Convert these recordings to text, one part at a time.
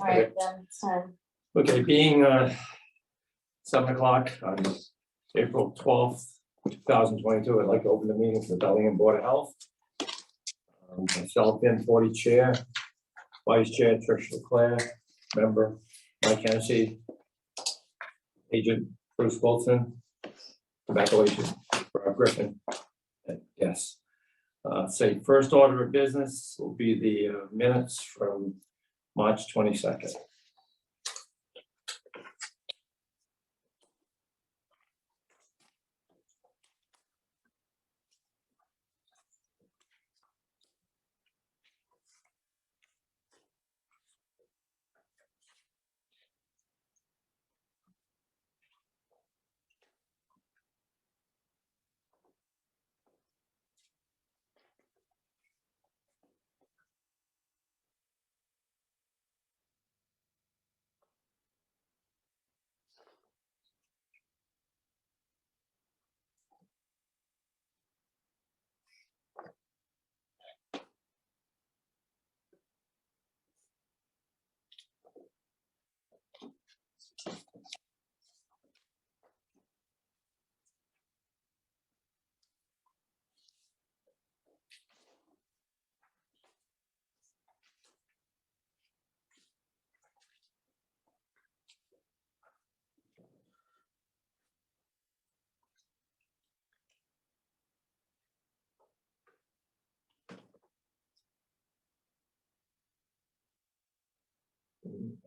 All right, then, so, Okay, being 7 o'clock on April 12th, 2022, I'd like to open the meeting for the Bellingham Board of Health. Myself in 40 chair, vice chair Tricia Leclerc, member Mike Hennessy, agent Bruce Wilson, tobacco agent Rob Griffin, and yes. Say first order of business will be the minutes from March 22nd.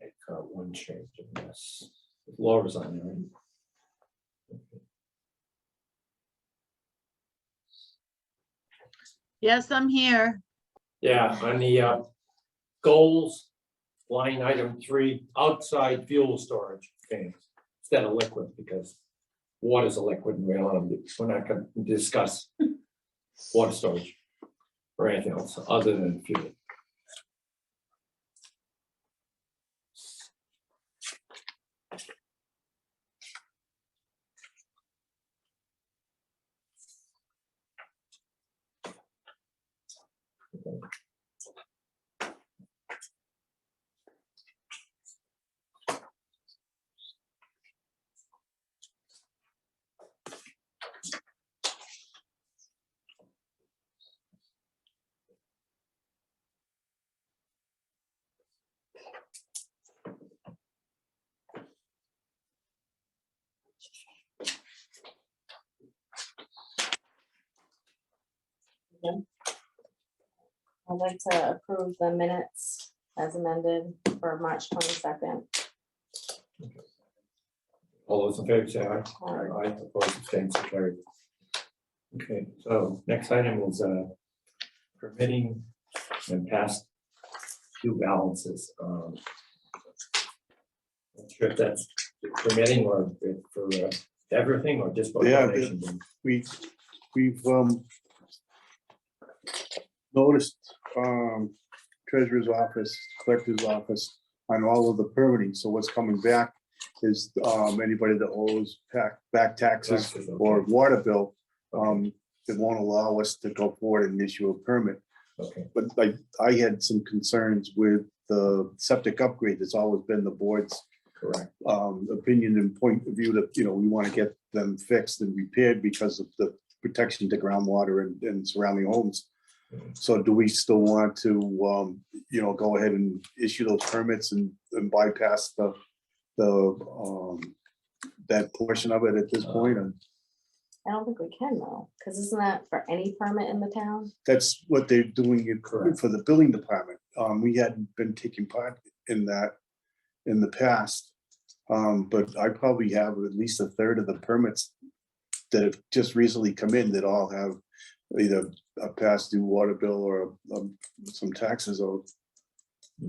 I got one change in this. Laura's on there. Right? Yes, I'm here. Yeah, on the goals, line item 3, outside fuel storage tanks instead of liquid, because water's a liquid and we're not going to discuss water storage or anything else other than fuel. I'd like to approve the minutes as amended for March 22nd. All those in favor say aye. Aye. Aye, opposed, abstained, so carried. Okay, so next item is permitting and past due balances. Not sure if that's permitting or for everything or just for Yeah, donations. We've noticed treasurer's office, collector's office on all of the permitting. So what's coming back is anybody that owes back taxes Taxes, or okay. water bill, it won't allow us to go forward and issue a permit. Okay, But I had some concerns with the septic upgrade. It's always been the board's correct. opinion and point of view that, we want to get them fixed and repaired because of the protection to groundwater and surrounding homes. So do we still want to, go ahead and issue those permits and bypass that portion of it at this point? And I don't think we can though, because isn't that for any permit in the town? that's what they're doing Correct. for the building department. We hadn't been taking part in that in the past. But I probably have at least a third of the permits that have just recently come in that all have either a past due water bill or some taxes owed. I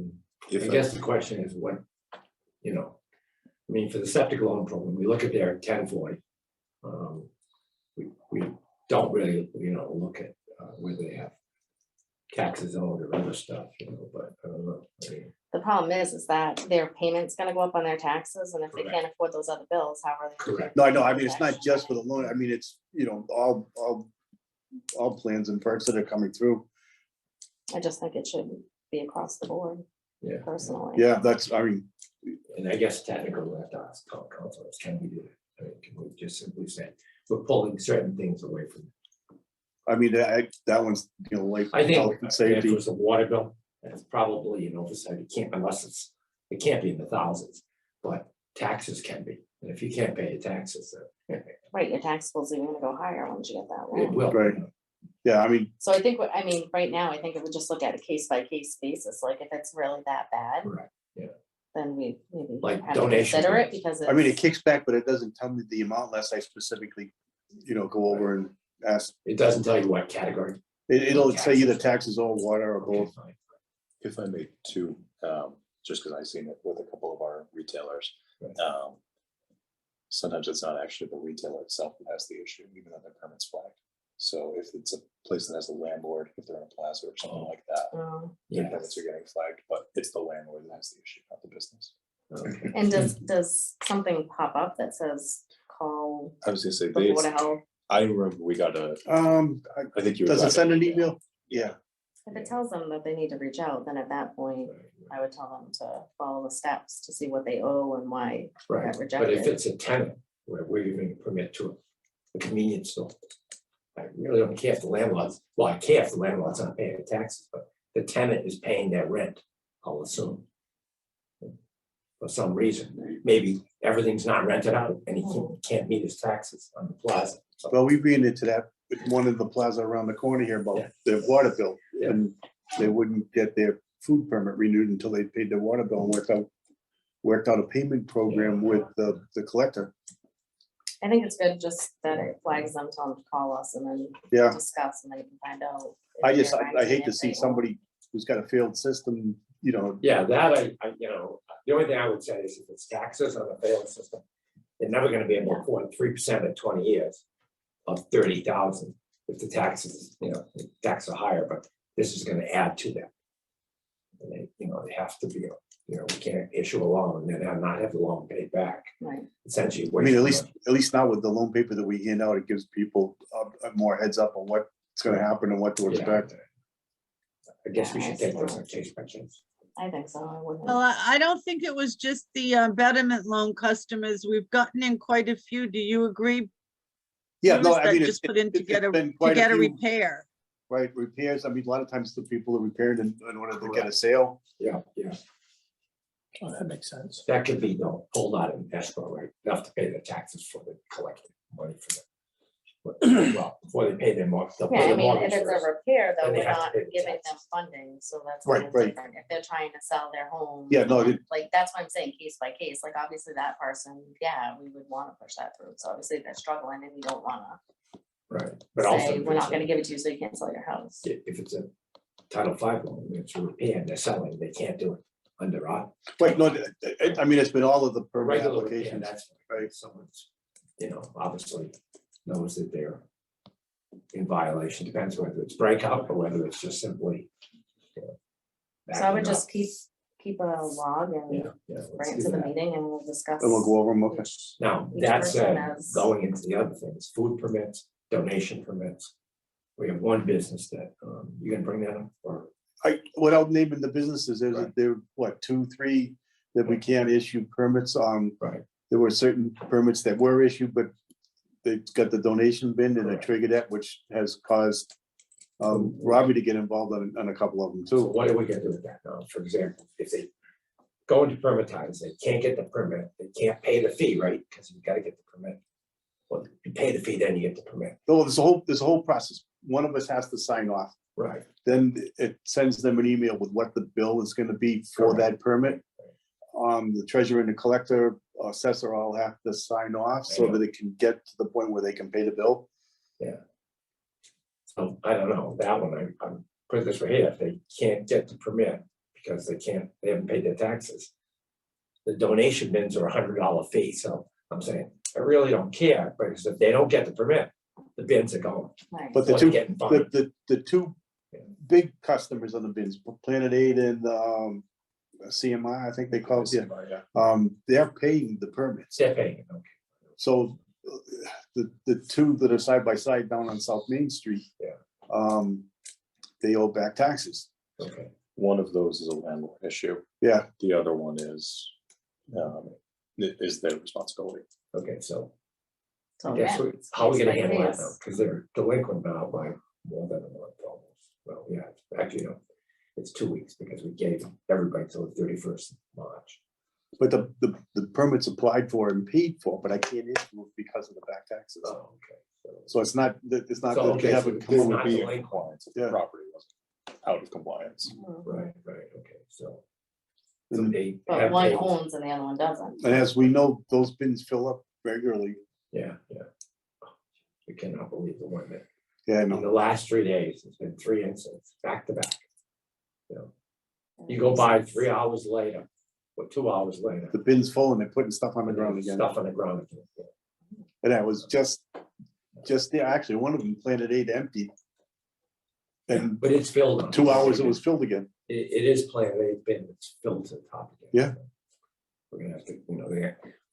guess the question is what, for the septic loan program, we look at their 1040. We don't really, look at whether they have taxes owed or other stuff, but I don't know. The problem is that their payment's gonna go up on their taxes, and if they Correct. can't afford those other bills, how are they? Correct. No, I know. I mean, it's not just for the loan. I mean, it's, all plans and perks that are coming through. I just think it should be across the board. Yeah. personally. Yeah, that's, I mean, And I guess technically we have to ask town councilors, can we do it? I mean, can we just simply say, we're pulling certain things away from it? that one's, you know, like I think health and if safety. it's a water bill, that's probably an oversight. It can't, it can't be in the thousands, but taxes can be. And if you can't pay your taxes, then Right, your tax bill's even gonna go higher once you get that it loan. will. Right. Yeah, I mean, So I think, right now, I think it would just look at a case by case basis, like if it's really that bad, Correct. then we maybe Like have to donation consider it bills. because I mean, it it's, kicks back, but it doesn't tell me the amount unless I specifically, you know, go over and ask. It doesn't tell you what category. It'll say either taxes or water or Okay, both. fine. If I may too, just because I've seen it with a couple of our retailers. Right. Sometimes it's not actually the retailer itself that has the issue, even though their permit's flagged. So if it's a place that has a landlord, if they're in a plaza or something like that, their Yeah. permits are getting flagged, but it's the landlord that has the issue, not the business. Okay. and does something pop up that says call I was gonna say, the they, Board of Health? I remember we got a, I think you. Does got it send an email? Yeah, If it tells them that they need to reach out, then at that point, I would tell them to follow the steps to see what they owe and why Right, got but rejected. if it's a tenant, where we're giving a permit to a convenience store. I really don't care if the landlord's, well, I care if the landlord's not paying taxes, but the tenant is paying their rent, I'll assume. For some reason, maybe everything's not rented out and he can't meet his taxes on the plaza. So, well, we ran into that with one in the plaza around the corner here Yeah. about their water bill. Yeah. And they wouldn't get their food permit renewed until they paid their water bill and worked out a payment program with the collector. I think it's good just that it flags them, tell them to call us and then Yeah, discuss and then you can find out. if I just, they're I actually hate to if see they owe. somebody who's got a failed system, you know. yeah, that the only thing I would say is if it's taxes on a failed system, they're never gonna be able to afford 3% in 20 years of 30,000. If the taxes, the taxes are higher, but this is gonna add to that. And they have to be, we can't issue a loan and then not have the loan paid back, Right, essentially. I mean, at waste least now with the loan paper that we hand out, it gives people a more heads up on what's gonna happen and what to money. expect. I guess we Yeah, should I take see. this on case by case. I think so, I wouldn't. Well, I don't think it was just the betterment loan customers. We've gotten in quite a few. Do you agree? Yeah, no, Bruce, I that mean, just put in to get a few, repair. right, repairs. I mean, a lot of times the people are repaired in order to get a sale. Yeah. Oh, that makes sense. That could be pulled out in escrow, right? They have to pay the taxes for the collected money for them. Well, before they pay their mortgage. Yeah, I mean, if it's a repair, though, Then they we're have to not pay the giving them taxes. funding, so that's. Right, kind of right. different. If they're trying to sell their home. Yeah, no, and, like, that's what I'm saying, case by case, like, obviously that person, yeah, we would wanna push that through, so obviously they're struggling and we don't wanna Right, but also. say, if we're it's not gonna give it to you, so you can't sell your house. If it's a Title V loan, it's a repair and they're selling, they can't do it under our. Right, no, I mean, it's been all of the permit Regular repair, applications. that's right. Someone's, obviously knows that they're in violation, depends whether it's breakout or whether it's just simply. So I would backing just up. keep a log and Yeah, let's bring it do to the that. meeting and we'll discuss. And we'll go over them, okay. Now, Each that person said, has- going into the other things, food permits, donation permits. We have one business that, you can bring that up, or, Without naming the businesses, Right. there, what, 2, 3 that we can't issue permits on. right, There were certain permits that were issued, but they got the donation bin and it Correct. triggered that, which has caused Robbie to get involved on a couple of them so too. what are we gonna do with that now? For example, if they go into permitize, they can't get the permit, they can't pay the fee, right? Because you gotta get the permit. Well, you pay the fee, then you get the permit. No, there's a whole process. One of us has to sign off. Right. Then it sends them an email with what the bill is gonna be for that permit. The treasurer and the collector, assessor all have to sign off so that it can get to the point where they can pay the bill. So I don't know, that one, I'm put it this way here, if they can't get the permit because they haven't paid their taxes. The donation bins are $100 fee, so I'm saying, I really don't care, because if they don't get the permit, the bins are going. Right. But the Or two, they're getting fined. the two big customers on the bins, Planet Aid and CMI, I think they call it, yeah. They're paying the permits. They're paying it, okay. So the two that are side by side down on South Main Street. Yeah. They owe back taxes. Okay, One of those is a landlord issue. Yeah, The other one is their responsibility. Okay, so So, I guess yeah, how are we gonna case by handle that case. now? Because they're delinquent now by more than a month almost. Well, yeah, actually, no, it's 2 weeks because we gave everybody till the 31st of March. but the permit's applied for and paid for, but I can't issue it because of the back taxes. Oh, okay. So it's not that So, they okay, haven't so come it's over. not Be in delinquent. compliance if the Yeah. property wasn't out of compliance. Mhm. Right, okay, so And they But have one paid. owns and the other one doesn't. and as we know, those bins fill up regularly. Yeah. We cannot believe the one that, Yeah, I in know. the last 3 days, it's been 3 incidents, back to back. You know, you go by 3 hours later, or 2 hours later. The bin's full and they're putting stuff on the ground again. Stuff on the ground again. Yeah. And I was just there, actually, one of them planted 8 empty. And But it's filled. on 2 hours it was filled again. It is planned, they've been, it's filled to the top again. Yeah. We're gonna have to,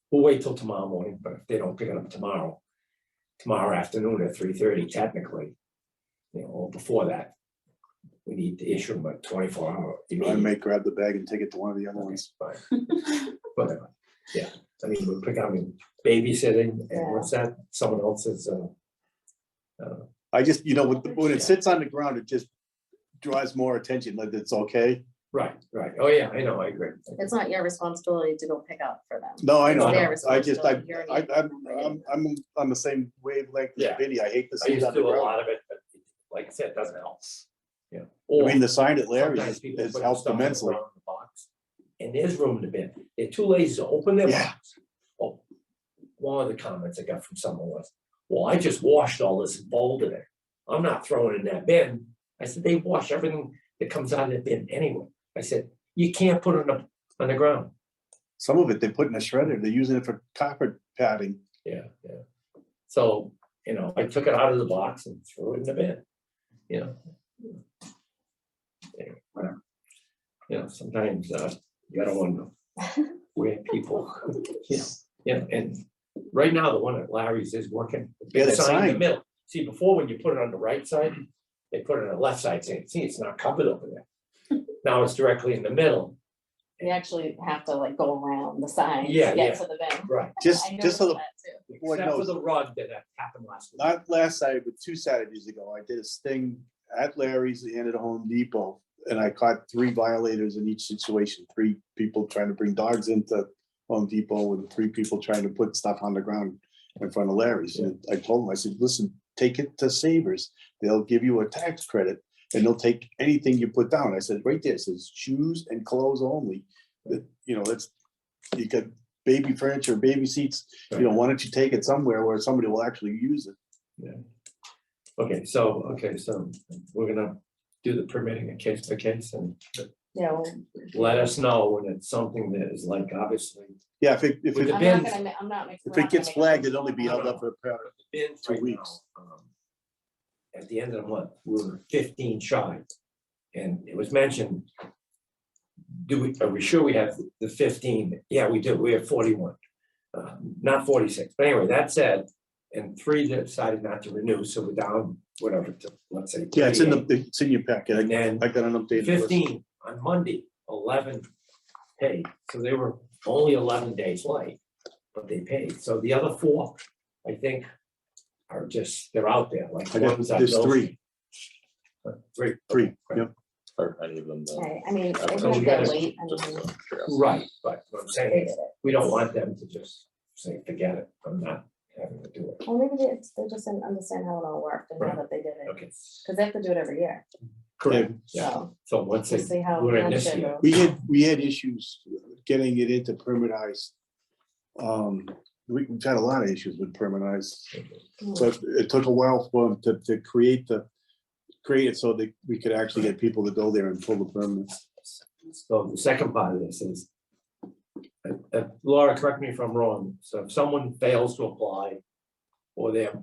we'll wait till tomorrow morning, but if they don't pick it up tomorrow afternoon at 3:30 technically, or before that, we need to issue them a 24-hour. I may grab the bag and take it to one of the other ones. But, yeah, I mean, we're picking, babysitting, Yeah. and what's that, someone else's, I just, when Yeah. it sits on the ground, it just draws more attention, like it's okay. right, oh, yeah, I know, I agree. It's not your responsibility to go pick up for them. No, I know. It's their I just, responsibility. You're I'm on the same wavelength as Yeah. Vinny. I hate to I see it used to on the do a ground. lot of it, but like I said, it doesn't help. Yeah. I Or mean, the sign at sometimes Larry's people has put helped stuff on the immensely. ground in the box, and there's room in the bin. They're too lazy to open their Yeah. box. Oh, one of the comments I got from someone was, well, I just washed all this and folded it. I'm not throwing it in that bin. I said, they wash everything that comes out of the bin anyway. I said, you can't put it on the ground. Some of it they put in a shredder. They're using it for carpet padding. Yeah. So, I took it out of the box and threw it in the bin, Anyway, whatever. Sometimes you gotta wonder where people, and right now, the one at Larry's is working. The Yeah, big that sign in the sign. middle. See, before when you put it on the right side, they put it on the left side saying, see, it's not covered over there. Now it's directly in the middle. You actually have to like go around the sign to Yeah, get to the bin. Right. Just I so noticed the, that too. Lord Except for knows. the rug that happened last week. not last Saturday, but 2 Saturdays ago, I did a sting at Larry's and at Home Depot. And I caught 3 violators in each situation. 3 people trying to bring dogs into Home Depot and 3 people trying to put stuff on the ground in front of Larry's. And I told them, I said, listen, take it to Savers. They'll give you a tax credit and they'll take anything you put down. I said, right there, it says shoes and clothes only. That, that's, you got baby furniture, baby seats, why don't you take it somewhere where somebody will actually use it? Yeah. Okay, so we're gonna do the permitting a case by case and Yeah, well, let us know when it's something that is like, obviously. Yeah, if With the I'm bins. not gonna, I'm not. if it gets flagged, it'll only be held up for Bins 2 right weeks. now, at the end of the month, we were 15 shy. And it was mentioned, are we sure we have the 15? Yeah, we do. We have 41, not 46. But anyway, that said, and 3 decided not to renew, so we're down, whatever, to, let's say. Yeah, it's in 38. it's in your packet. And then I got an updated list. 15 on Monday, 11 paid. So they were only 11 days late, but they paid. So the other 4, I think, are just, they're out there, like I got, ones I there's know. 3, Three. 3, Okay. yep. Are any of them? okay, I mean, it So was we that gotta- late, I Just mean, out of curiosity. Right, but what I'm they saying did is, it. we don't want them to just say, forget it, I'm not having to do it. Well, maybe they just didn't understand how it all worked and now Right. that they did it, Okay. because they have to do it every year, Correct. Yeah, so so once they we'll see how. do it next this year year. goes. We had issues getting it into permanized. We've had a lot of issues with permanized. Hmm. So it took a while for them to create it so that we could actually get people to go there and pull the permits. So the second part of this is, Laura, correct me if I'm wrong, so if someone fails to apply, or they're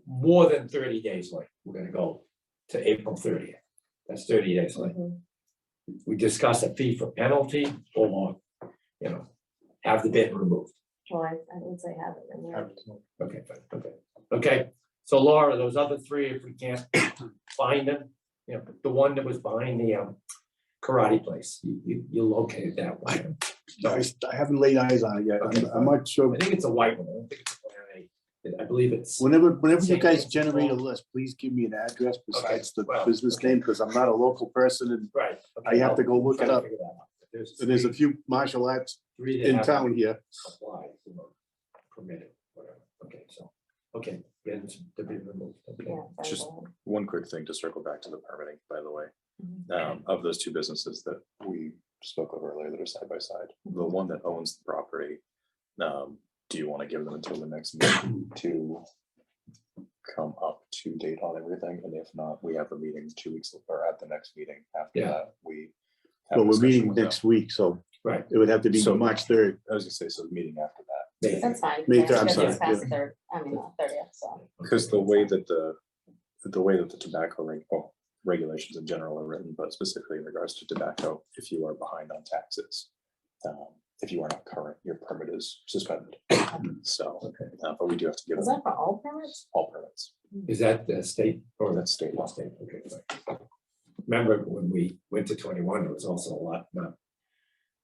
more than 30 days late, we're gonna go to April 30th. That's 30 days late. Mhm. We discuss a fee for penalty or, have the bin removed. Well, I would say have it in there. Okay, fine, okay. So Laura, those other 3, if we can't find them, Yeah, the one that was behind the karate place, you located that one. So I haven't laid eyes on it yet. Okay. I'm not sure. I think it's a white one. I don't think it's a Plan A. I believe it's. Whenever you Same guys thing. generate a list, please give me an address besides the well, business okay. name, because I'm not a local person and Right. I have to go I'll look try it to up. figure that out. there's a few martial arts three that in have town here. applied, permitted, whatever. Okay, so, okay, yeah, to be removed. Okay. Yeah. very Just- well. One quick thing to circle back to the permitting, by the way, Mhm. of those two businesses that we spoke of earlier that are side by side, the one that owns the property, do you want to give them until the next meeting to come up to date on everything? And if not, we have a meeting 2 weeks or at the next meeting after Yeah. that, we. have a But we're discussion meeting with them. next week, so Right. it would have to be So- March 3rd. I was gonna say, so the meeting after that, They- That's fine. May yeah, third, I'm because it's sorry, past the third, I mean, 30th, so. because the way that the tobacco regulations in general are written, but specifically in regards to tobacco, if you are behind on taxes, if you are not current, your permit is suspended. So, but we do have to give Is them that for all permits? all permits. Is that the state or That's state law. State, okay. Right. Remember when we went to 21, there was also a lot not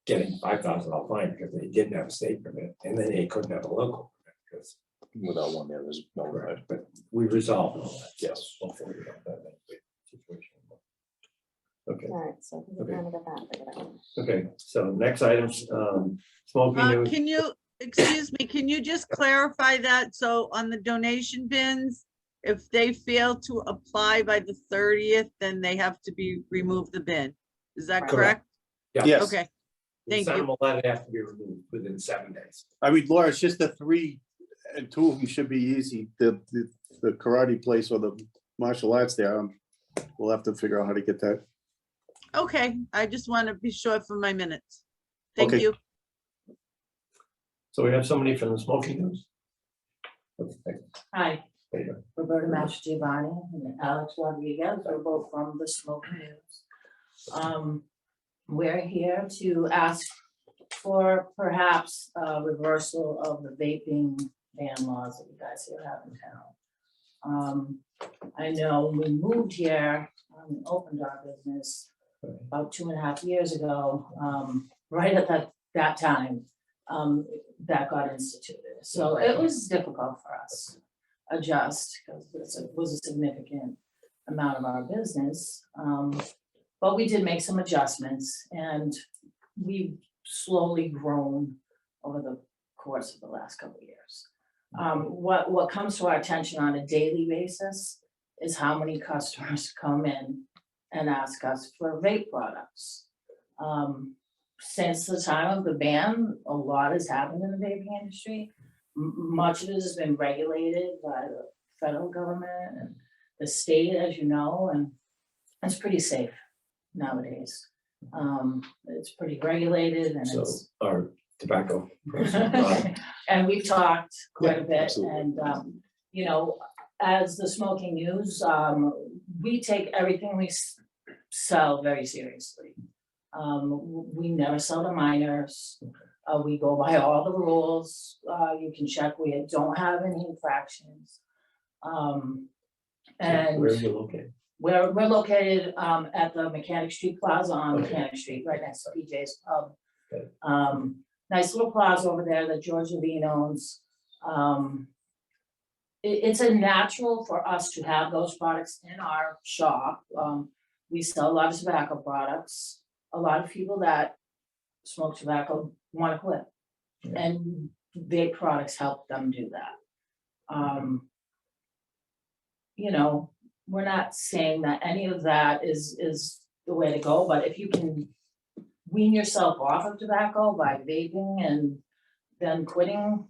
getting $5,000 fine because they didn't have a state permit, and then they couldn't have a local permit because. Without one, there was no right. Right, but we resolved all that. Yes. We'll figure out that situation. Okay, All right, so we Okay. kind of got that figured out. okay, so next item, smoking news. Can you, excuse me, can you just clarify that? So on the donation bins, if they fail to apply by the 30th, then they have to be remove the bin. Is that Right. correct? Yeah. Yes. Okay, We thank sent you. them a letter, they have to be removed within 7 days. I mean, Laura, it's just the 3, and 2 of them should be easy. The karate place or the martial arts there, we'll have to figure out how to get that. Okay, I just want to be sure for my minutes. Thank Okay. you. So we have somebody from the smoking news? Okay, Hi, there you go. Roberta Mastrogiovanni and Alex Rodriguez, we're both from the Smoke News. We're here to ask for perhaps a reversal of the vaping ban laws that you guys here have in town. I know when we moved here, opened our business about 2.5 years ago, right at that time, that got instituted. So it was difficult for us adjust because it was a significant amount of our business. But we did make some adjustments and we've slowly grown over the course of the last couple of years. What comes to our attention on a daily basis is how many customers come in and ask us for vape products. Since the time of the ban, a lot has happened in the vaping industry. Much of it has been regulated by the federal government and the state, as you know, and it's pretty safe nowadays. It's pretty regulated and So it's. our tobacco. person, And we've talked quite a Yeah, bit absolutely. and, you know, as the Smoking News, we take everything we sell very seriously. We never sell to minors. We go by all the rules. You can check, we don't have any infractions. And Where are you located? we're located at the Mechanic Street Plaza on Okay. Mechanic Street, right next to PJ's Pub. Okay. Nice little plaza over there that George Levine owns. It's a natural for us to have those products in our shop. We sell a lot of tobacco products. A lot of people that smoke tobacco want to quit. Yeah. And vape products help them do that. You know, we're not saying that any of that is the way to go, but if you can wean yourself off of tobacco by vaping and then quitting,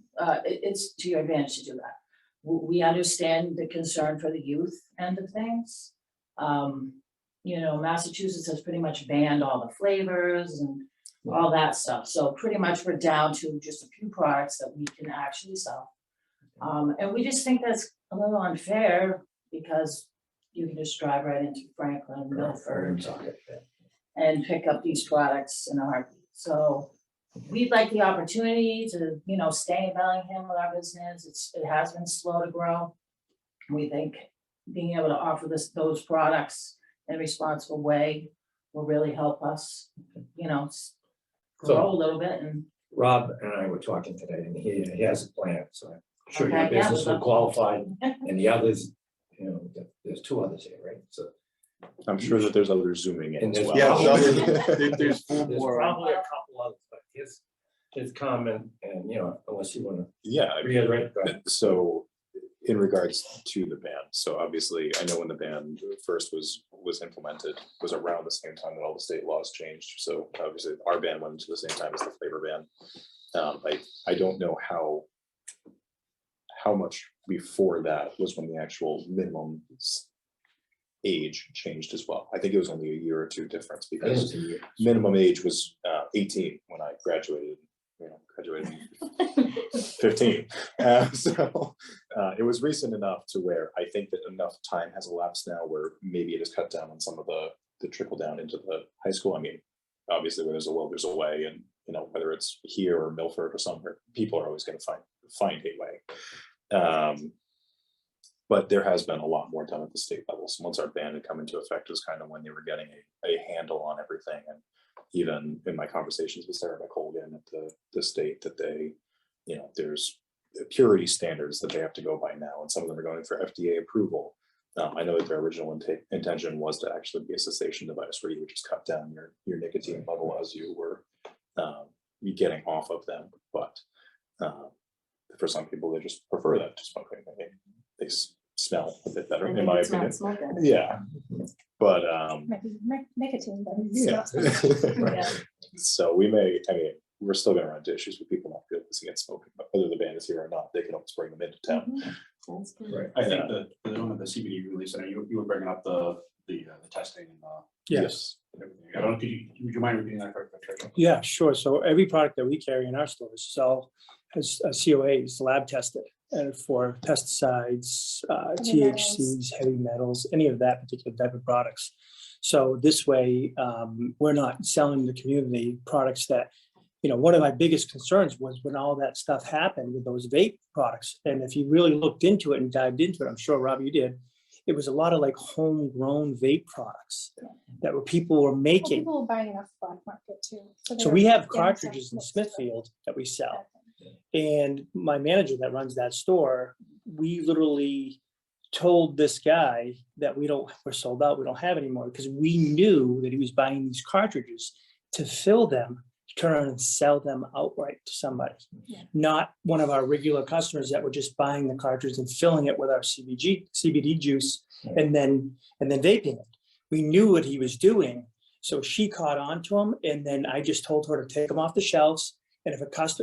it's to your advantage to do that. We understand the concern for the youth end of things. You know, Massachusetts has pretty much banned all the flavors and all that stuff. So pretty much we're down to just a few products that we can actually sell. And we just think that's a little unfair because you can just drive right into Franklin, Milford, and pick up these products in a heartbeat. So we'd like the opportunity to, you know, stay in Bellingham with our business. It has been slow to grow. We think being able to offer those products in a responsible way will really help us, you know, So- grow a little bit and. Rob and I were talking today, and he has a plan, so I'm sure your Okay, yeah, business will but- qualify, and the others, you know, there's two others here, right? So I'm sure that there's others zooming in And as there's- well. Yeah, there's four there's more. probably a couple others, but his comment, and, you know, unless you wanna Yeah, reiterate, but so in regards to the ban, so obviously, I know when the ban first was implemented, was around the same time that all the state laws changed. So obviously, our ban went into the same time as the flavor ban. I don't know how much before that was when the actual minimum age changed as well. I think it was only a year or two difference, I think because it's a year. minimum age was 18 when I graduated. Graduated in 15. So it was recent enough to where I think that enough time has elapsed now where maybe it has cut down on some of the trickle down into the high school. I mean, obviously, where there's a will, there's a way, and you know, whether it's here or Milford or somewhere, people are always going to find a way. But there has been a lot more done at the state level. So once our ban had come into effect, was kind of when they were getting a handle on everything. And even in my conversations with Sarah McColgan at the state, that they, you know, there's purity standards that they have to go by now, and some of them are going for FDA approval. I know that their original intention was to actually be a cessation device where you would just cut down your nicotine level as you were getting off of them. But for some people, they just prefer that to smoking. They smell a bit better, And in maybe my it's not opinion. smoking. Yeah, but Maybe nicotine, but yeah. it's not. Yeah. So we may, I mean, we're still gonna run into issues with people not realizing it's smoking, but whether the ban is here or not, they can always bring them into town. Sounds good. Right. I think that they don't have the CBD release, and you were bringing up the testing and Yes. everything. I don't know, would you mind repeating that for Tricia? Yeah, sure. So every product that we carry in our stores has COAs, lab tested, and for pesticides, Heavy metals. THCs, heavy metals, any of that particular type of products. So this way, we're not selling the community products that, you know, one of my biggest concerns was when all that stuff happened with those vape products. And if you really looked into it and dived into it, I'm sure, Rob, you did, it was a lot of like homegrown vape products that people were Well, making. people are buying off the black market too. So they're we have getting stuff cartridges in mixed up. Smithfield that we sell. Okay. And my manager that runs that store, we literally told this guy that we're sold out, we don't have any more, because we knew that he was buying these cartridges to fill them, turn around and sell them outright to somebody. Yeah. Not one of our regular customers that were just buying the cartridge and filling it with our CBD juice and then vaping it. We knew what he was doing. So she caught on to him, and then I just told her to take them off the shelves. And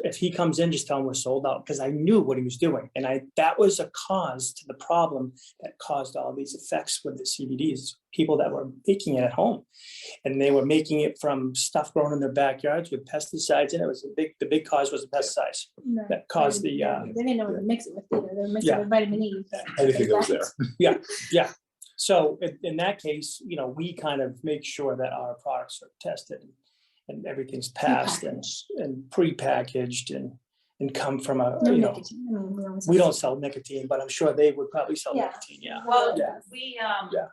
if he comes in, just tell him we're sold out, because I knew what he was doing. And that was a cause to the problem that caused all these effects with the CBDs, people that were making it at home. And they were making it from stuff grown in their backyards with pesticides in it. The big cause was the pesticides No, that caused they the, didn't know what to mix it with either. They're mixing Yeah. with vitamin E. Anything goes there. so in that case, you know, we kind of make sure that our products are tested and everything's passed and prepackaged and come from a, No you know, nicotine. I mean, always we have don't sell nicotine, but I'm sure they would probably sell Yeah. nicotine, yeah. Well, Yeah.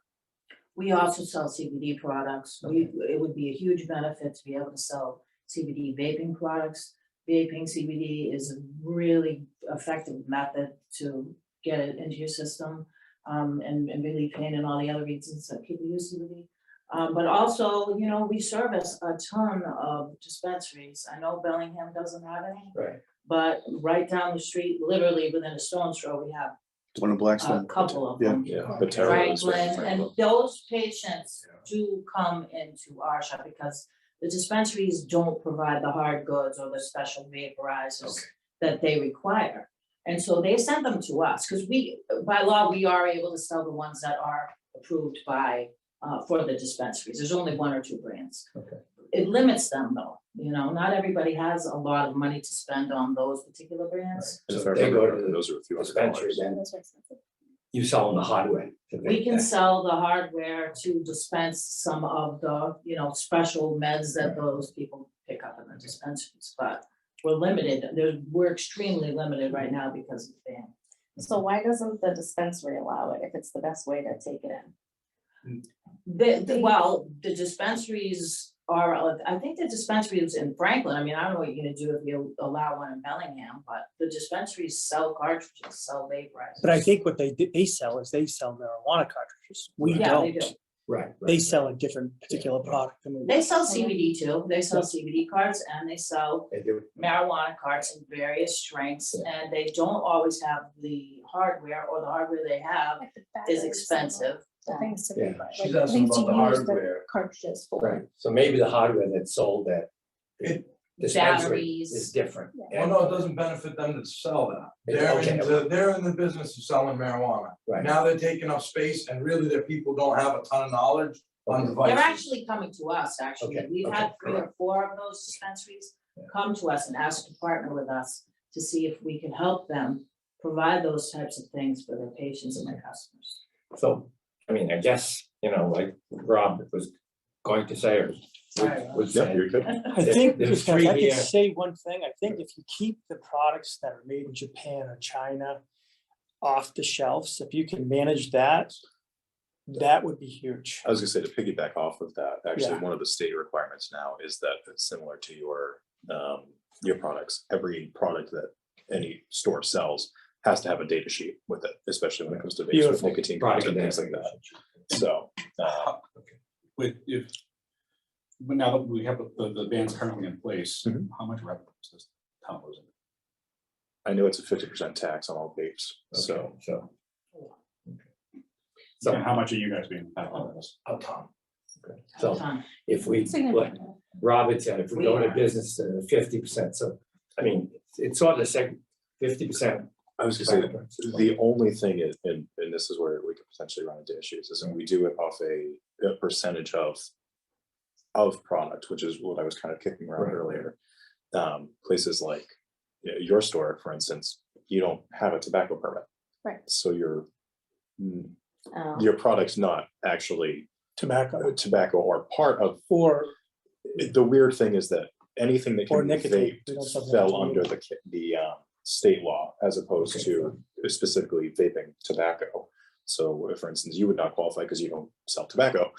we also sell CBD products. It would be a huge benefit to be able to sell CBD vaping products. Vaping CBD is a really effective method to get it into your system, and relieve pain and all the other reasons that people use CBD. But also, you know, we service a ton of dispensaries. I know Bellingham doesn't have any, Right. but right down the street, literally within a stone's throw, we have One in a Blackstone. couple of Yeah. them. Yeah, but Terra is Franklin, and Franklin. those patients do come into our shop because the dispensaries don't provide the hard goods or the special vaporizers that they require. And so they send them to us, because by law, we are able to sell the ones that are approved by, for the dispensaries. There's only one or two brands. Okay. It limits them though, you know, not everybody has a lot of money to spend on those particular brands. And So if I they go remember to correctly, the those are a few hundred dispensary, dollars. then Those are expensive. you sell them the hardware. to We vape can that. sell the hardware to dispense some of the, you know, special meds that those people pick up in the dispensaries, but we're limited. We're extremely limited right now because of the ban. So why doesn't the dispensary allow it if it's the best way to take it in? Well, the dispensaries are, I think the dispensaries in Franklin, I mean, I don't know what you're gonna do if you allow one in Bellingham, but the dispensaries sell cartridges, sell vaporizers. But I think what they sell is they sell marijuana cartridges. We Yeah, they don't. do. Right. They sell a different particular product. than we do. They sell CBD too, they sell CBD carts and they sell They do. marijuana carts in various strengths, and they don't always have the hardware, or the hardware they have Like the is batteries and expensive. The things to Yeah. vaporize, She's like, asking things to about the use the hardware. cartridges for. Right, so maybe the hardware that's sold at dispensary Batteries. is different. Yeah. And- Well, no, it doesn't benefit them to sell that. Okay. They're in the business of selling marijuana. Right. Now they're taking up space and really their people don't have a ton of knowledge on Okay. devices. They're actually coming to us, actually. Okay, We've okay, had 3 or correct. 4 of those dispensaries come to us and ask to partner with us to see if we can help them provide those types of things for their patients and their customers. So, I mean, I guess, like Rob was going to say, or Sorry. was Yeah, saying. you're good. I think, There's if I three could here. say one thing, I think if you keep the products that are made in Japan or China off the shelves, if you can manage that, that would be huge. I was gonna say, to piggyback off of that, actually, Yeah. one of the state requirements now is that it's similar to your products. Every product that any store sells has to have a data sheet with it, especially when it comes to vapes with Beautiful. nicotine Product content, things like that. So, But now that we have the bans currently in place, Mhm. how much revenue is this town losing? I know it's a 50% tax on all vapes, so. Okay, so. And how much are you guys being impacted by this? A ton. Okay. So Time. if we, like Significant. Robert said, if we go We to are. business to 50%, so, I mean, it's sort of the same, 50%. I was gonna say, the only thing is, and this is where we could potentially run into issues, is if we do it off a percentage of product, which is what I was kind of kicking around Right. earlier. Places like your store, for instance, you don't have a tobacco permit. Right. So your Oh, product's not actually Tobacco tobacco or part of. or The weird thing is that anything that Or can be nicotine. We don't sell vaped fell nicotine. under the state law as opposed Okay. to specifically vaping tobacco. So for instance, you would not qualify because you don't sell tobacco,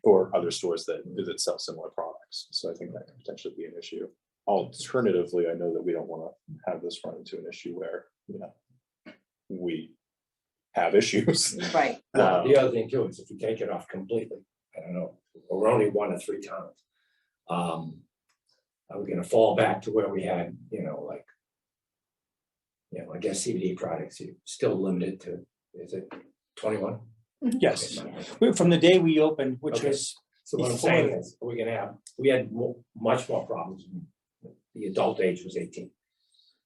or other stores that sell similar products. So I think that could potentially be an issue. Alternatively, I know that we don't want to have this run into an issue where, we have issues. right. Well, the other thing too is if we take it off completely, I don't know, we're only 1 of 3 towns. Are we gonna fall back to where we had, I guess CBD products, you're still limited to, is it 21? yes, Okay. from the day we opened, which Okay. was So what I'm Before saying that. is, we had much more problems. The adult age was 18.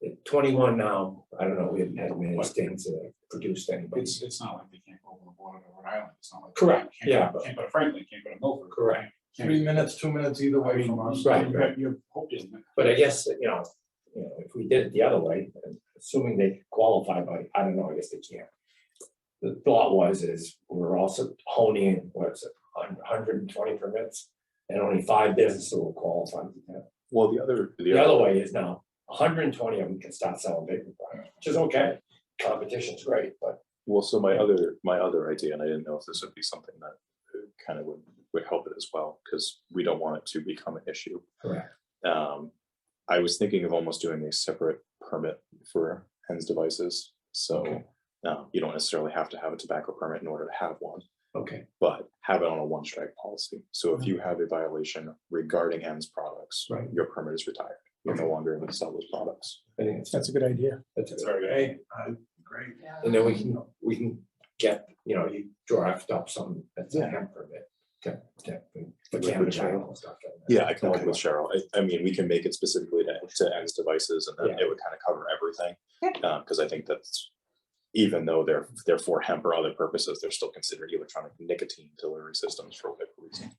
At 21 now, I don't know, we haven't had many things that produced anybody. It's not like they can't go over the border to Rhode Island. It's not like. Correct, Can't yeah, go- Can't go to Franklin, can't go to Milford. Correct. can't- 3 minutes, 2 minutes either way from us. Right, You got your hope is. But I guess, if we did it the other way, assuming they qualify by, I don't know, I guess they can't. The thought is we're also honing in, what's it, 120 permits, and only 5 businesses will qualify. Well, the other way is now, 120 of them can start selling vapor products, which is okay. Competition's great, but Well, so my other idea, and I didn't know if this would be something that kind of would help it as well, because we don't want it to become an issue. correct. I was thinking of almost doing a separate permit for HENS devices. So Okay. you don't necessarily have to have a tobacco permit in order to have one, Okay, but have it on a one strike policy. So if you have a violation regarding HENS products, Right. your permit is retired. You're no longer able to sell those products. I think that's a good idea. that's It's a very very good. Great. And then we can get, you draft up some, that's a hemp permit. For With cannabis Cheryl. and stuff like that. Yeah, I can work Okay. with Cheryl. I mean, we can make it specifically to HENS devices, and then Yeah. it would kind of cover everything. Because I think that's, even though they're for hemp or other purposes, they're still considered electronic nicotine delivery systems for whatever reason.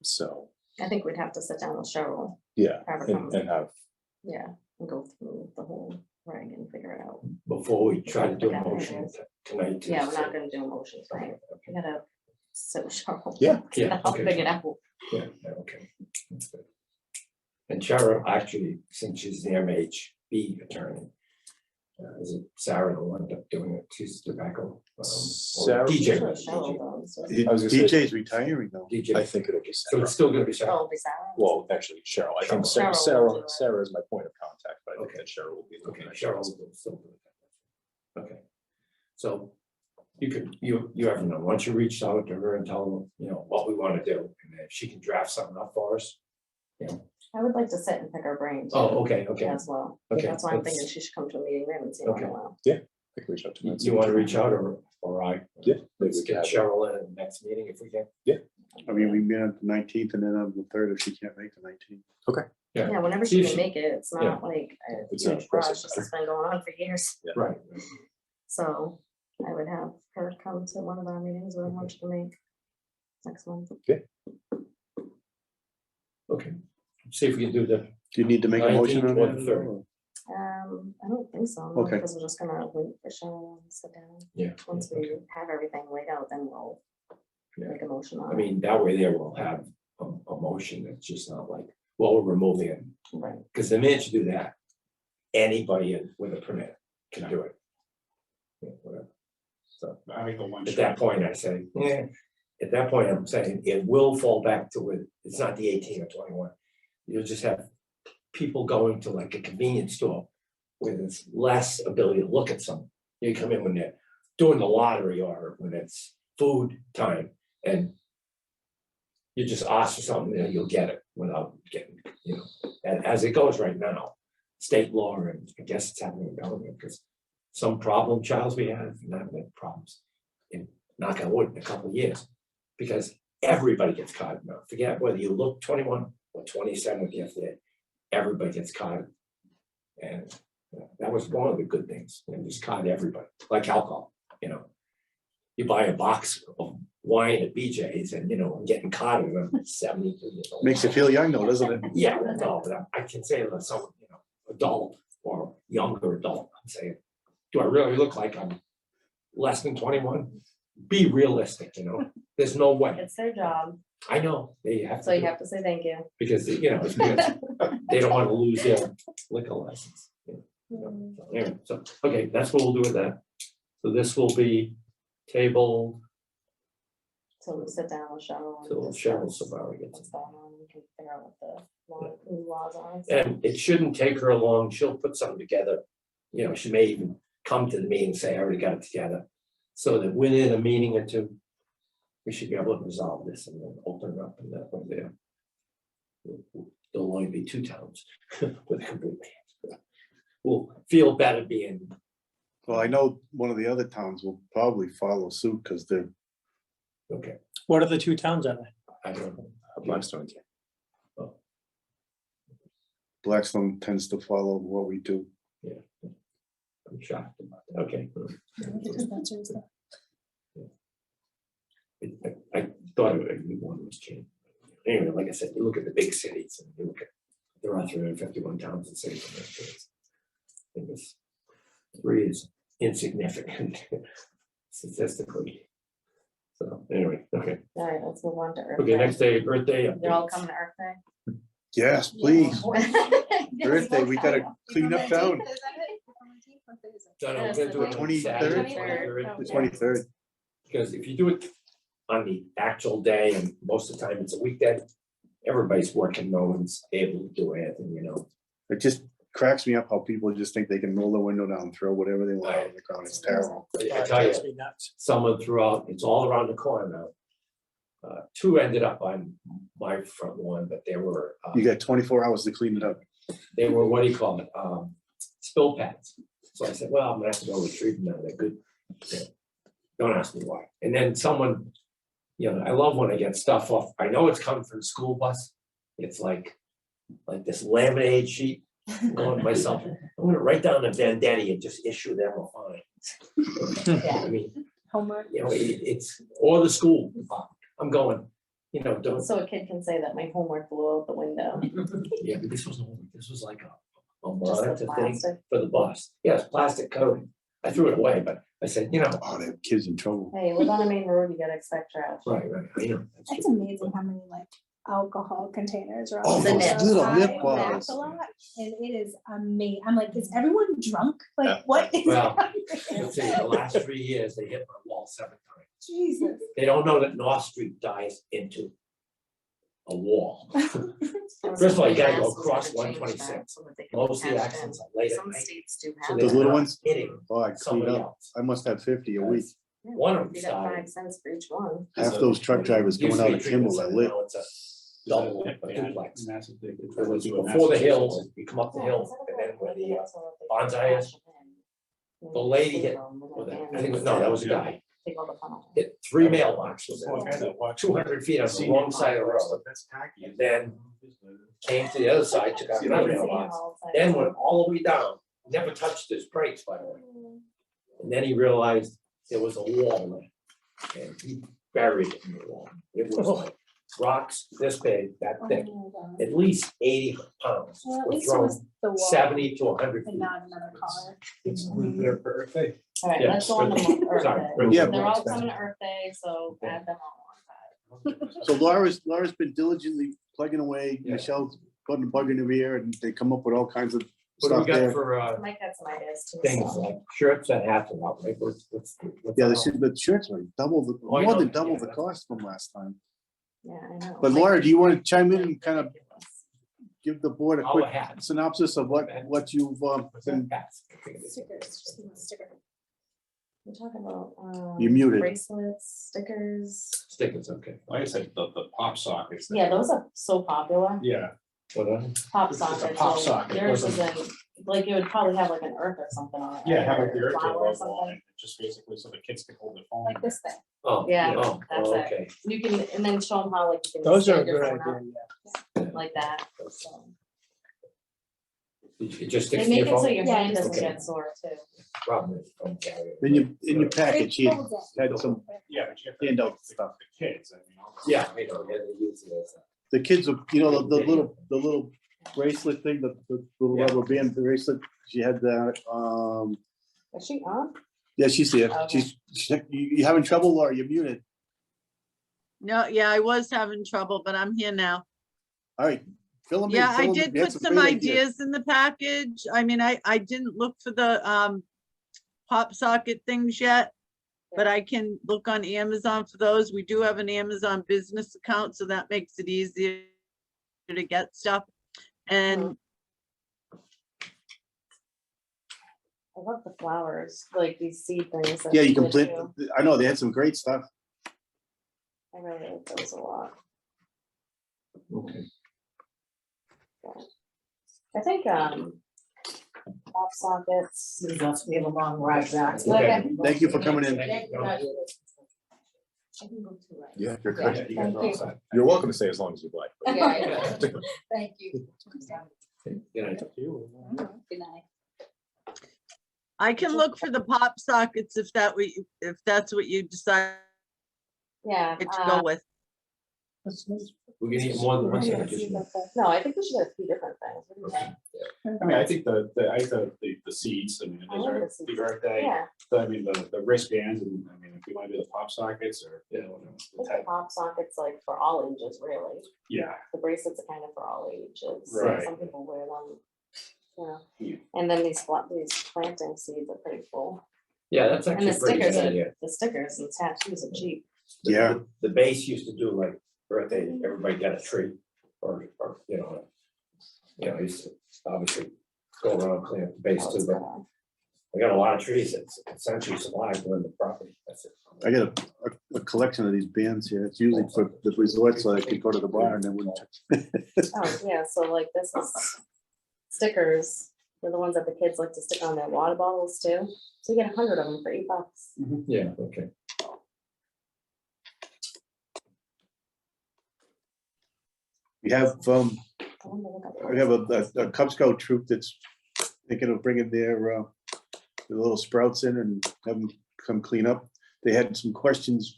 So, I think we'd have to sit down with Cheryl, yeah, have her and come, have, yeah, and go through the whole reg and figure it out. Before we try to do a Yeah. motion tonight. Yeah, we're not gonna do a motion tonight. We gotta sit with Cheryl. Yeah. Yeah, I'll okay. figure it out. Yeah, okay. That's good. And Cheryl, actually, since she's the MHB attorney, Is it Sarah who wound up doing it? She's tobacco. Or Sarah- DJ. Usually Cheryl does, so- I was gonna say- DJ's retiring though. DJ. I think it'll be So Sarah. it's still gonna be Sarah. Oh, besides. Well, actually Cheryl, I think Cheryl will Sarah, do it. Sarah is my point of contact, but I think Okay. that Cheryl will be. Okay, looking at Cheryl will still do it. Okay. So you could, you ever know, once you reach out to her and tell her, you know, what we want to do, and if she can draft something up for us. I would like to sit and pick her brain. too, Oh, okay, okay. As well. Okay, That's why I'm let's- thinking she should come to a meeting. We haven't seen her in Okay. a while. I can reach out to You her. want to reach out or I? Yeah, maybe Let's we can get have- Cheryl in at the next meeting if we can. I mean, we meet on the 19th and then on the 3rd if she can't make the 19th. Yeah. Yeah, whenever See she if can she- make it, it's yeah. not like a It's not huge rush. process. This has been going on for years. Right. So I would have her come to one of our meetings we want you to make next month. Okay. See if we can do the, Do you need to make a motion on 19th or the that? 3rd? I don't think so. no, Okay. Because we're just gonna wait for Cheryl and sit down. Yeah. Once we have everything laid out, then we'll Yeah. make a motion on I it. mean, that way there we'll have a motion that's just not like, well, we're removing it. Right. Because the minute you do that, anybody with a permit can do it. Yeah, whatever. So I think the one. at that point, I say, yeah, at that point, I'm saying it will fall back to it. It's not the 18 or 21. You'll just have people going to like a convenience store where there's less ability to look at something. You come in when they're doing the lottery or when it's food time and you just ask for something and you'll get it without getting, you know, and as it goes right now, state law, and I guess it's happening in government because some problem childs we have, not been problems in, knock on wood, in a couple of years. Because everybody gets caught now. Forget whether you look 21 or 27 with the FDA, everybody gets caught. And that was one of the good things, and just caught everybody, like alcohol, you know. You buy a box of wine at BJ's and, you know, getting caught in them 72 years old. Makes you feel young though, doesn't it? Yeah, no, but I can say that someone, you know, adult or younger adult, I'm saying, do I really look like I'm less than 21? Be realistic, you know, there's no way. It's their job, I know, they have so to, you do it have to say thank you. because, you know, it's because they don't want to lose their liquor license. you know. So, anyway, so, okay, that's what we'll do with that. So this will be tabled So we sit down with Cheryl. and till discuss Cheryl Sabari gets What's going on, we can figure out what the new laws are. And it shouldn't take her long, she'll put something together. You know, she may even come to the meeting and say, I already got it together. So that within a meeting or two, we should be able to resolve this and then open it up and that way there. There'll only be 2 towns with a complete. We'll feel better being, Well, I know one of the other towns will probably follow suit because they're, okay, What are the 2 towns are they? I don't know. Blackstone. Blackstone tends to follow what we do. I'm shocked about that, okay. I thought one was changed. Anyway, like I said, you look at the big cities and you look at, there are 351 towns and cities. in those states. I think this 3 is insignificant statistically. So anyway, okay, All right, let's move on to Earth okay, Day. next day, Earth Day. You're all updates. coming to Earth Day? Yes, please. Yes, Birthday, we gotta okay. clean up town. No, no, we're Yes, gonna do it the on 23rd? Saturday, 23rd. The 23rd. Because if you do it on the actual day, and most of the time it's a weekday, everybody's working, no one's able to do anything, you know. It just cracks me up how people just think they can roll the window down, throw whatever they want on the ground. It's terrible. I tell you, Drives me nuts. someone threw out, it's all around the corner now. 2 ended up on my front lawn, but they were, You got 24 hours to clean it up. they were, what do you call it, spill pads. So I said, well, I'm gonna have to go retrieve them now, they're good. Yeah. Don't ask me why. And then someone, you know, I love when I get stuff off, I know it's coming from the school bus. It's like this laminated sheet. I'm going to myself, I'm gonna write down a vendetta and just issue them a fine. I mean, Homework. you know, it's, or the school, I'm going, you know, don't, So a kid can say that my homework blew out the window. yeah, but this was like a Just the monitor thing plastic. for the bus. Yeah, it's plastic coating. I threw it away, but I said, you know, Oh, they have kids in trouble. Hey, live on a main road, you gotta expect trash. right, I know. It's amazing how many like alcohol containers are Oh, all. those so little I nip laugh bottles. A lot, and it is amazing. I'm like, is everyone drunk? Like, what is Well, happening? Let's see, the last 3 years, they hit my wall 7 times. Jesus. They don't know that North Street dies into a wall. First of all, you gotta go across 126. Most of the accidents are late at Some night. states do So have. they're Those little not ones? hitting Oh, I clean somebody up. else. I must have 50 a week. One of them You got started. 5 cents for each one. Half those truck drivers Used coming to out be of Kimball treatment that center, lit. now it's a double, a Yeah, duplex. massive thing. It was before the hill, you come up the hill, and then where the bonsai is, the lady hit with it. I think, it was- no, that was a guy, Take all the funnel. hit 3 mailboxes, Well, guys that watch- 200 feet on the wrong side of the road. That's tacky. And then came to the other side, took out another mailbox, then went all the way down, never touched his brakes, by the way. And then he realized there was a wall there, and he buried it in the wall. It was like rocks this big, that thick, at least 80 pounds. Well, at were least it thrown was the wall 70 to 100 and feet. not another car. It's their birthday. All right, Yeah, let's go on to good. Earth Sorry, Day. good. Yeah. They're all coming to Earth Day, so Okay. add them all on. So Laura's been diligently plugging away. Yeah. Michelle's putting a bug in her ear and they come up with all kinds of What do we stuff got there. for Mike had some ideas too. things so. like shirts and hats and all, right? What's Yeah, on? the shirts are double, Oh, I more know, than double yeah, the that's- cost from last time. Yeah, I know. But Mike- Laura, do you want to chime in and kind of give the board a All the quick hats. synopsis of what you've been, Hats. Stickers, just need a sticker. We're talking about. You muted. Bracelets, stickers. Stickers, okay. Like I said, the pop sockets. Yeah, those are so popular. Yeah, What, Pop It's a sockets. pop so socket, Yours wasn't- isn't, like, it would probably have like an earth or something on it. yeah, right? have Or like the Earth Day flower or logo on something. it, just basically so the kids can hold their phone. Like this thing. Oh, Yeah, oh, that's oh, it. okay. You can, and then show them how like. you can Those are a stand your good phone idea, up yeah. Like that. so. It just They sticks to make your it so phone? your Yeah, hand doesn't okay. get sore too. Problem is, don't carry it. in your package, you folds it. had some, Yeah, but you have to. Hand out like, stuff. The kids, I mean. Yeah, I know, yeah, they use it as a. the kids are, the little bracelet thing, the little Yeah. rubber band bracelet. She had that, Is she on? yeah, she's there. Okay. You having trouble or you're muted? No, yeah, I was having trouble, but I'm here now. All right, fill them in. Yeah, I fill 'em in. did You had put some great ideas in the package. I mean, I didn't look for the pop socket things yet, but I can look on Amazon for those. We do have an Amazon business account, so that makes it easier to get stuff. And I love the flowers, like these seed things. that Yeah, you they can plant, do. I know, they had some great stuff. I really like those a lot. Okay. I think, pop sockets. We have a long ride back. Okay. Thank you for coming in. Thank you. I can go too, right? Yeah, you're Yeah, correct. you guys are all set. You're welcome to stay as long as you'd like. Yeah, yeah. Thank you. You know, Good night. I can look for the pop sockets if that's what you decide Yeah. to go with. we can eat more than one Yeah, thing. No, I think we should have 2 different things. What do you think? I mean, I think the seeds, I mean, I like the the seeds. Earth Day, Yeah, I mean, the wristbands, and I mean, if you want to do the pop sockets or, Yeah. I think the pop sockets like for all ages, really. yeah. The bracelets are kind of for all ages. Right. Some people wear them, you know. Yeah. And then these planting seeds are pretty cool. Yeah, that's And actually the a pretty stickers good are, idea. the stickers and tattoos are cheap. Yeah. The base used to do like birthday, everybody got a tree or, used to obviously go around clean up the base too, but we got a lot of trees that essentially survived during the property. That's it. I got a collection of these bands here. It's usually for the resort, so I could go to the bar and then wouldn't. Oh, yeah, so like this is stickers. They're the ones that the kids like to stick on their water bottles too. So you get 100 of them for $8. Yeah, okay. We have, I wonder what I have a Cub Scout troop that's thinking of bringing their little sprouts in and have them come clean up. They had some questions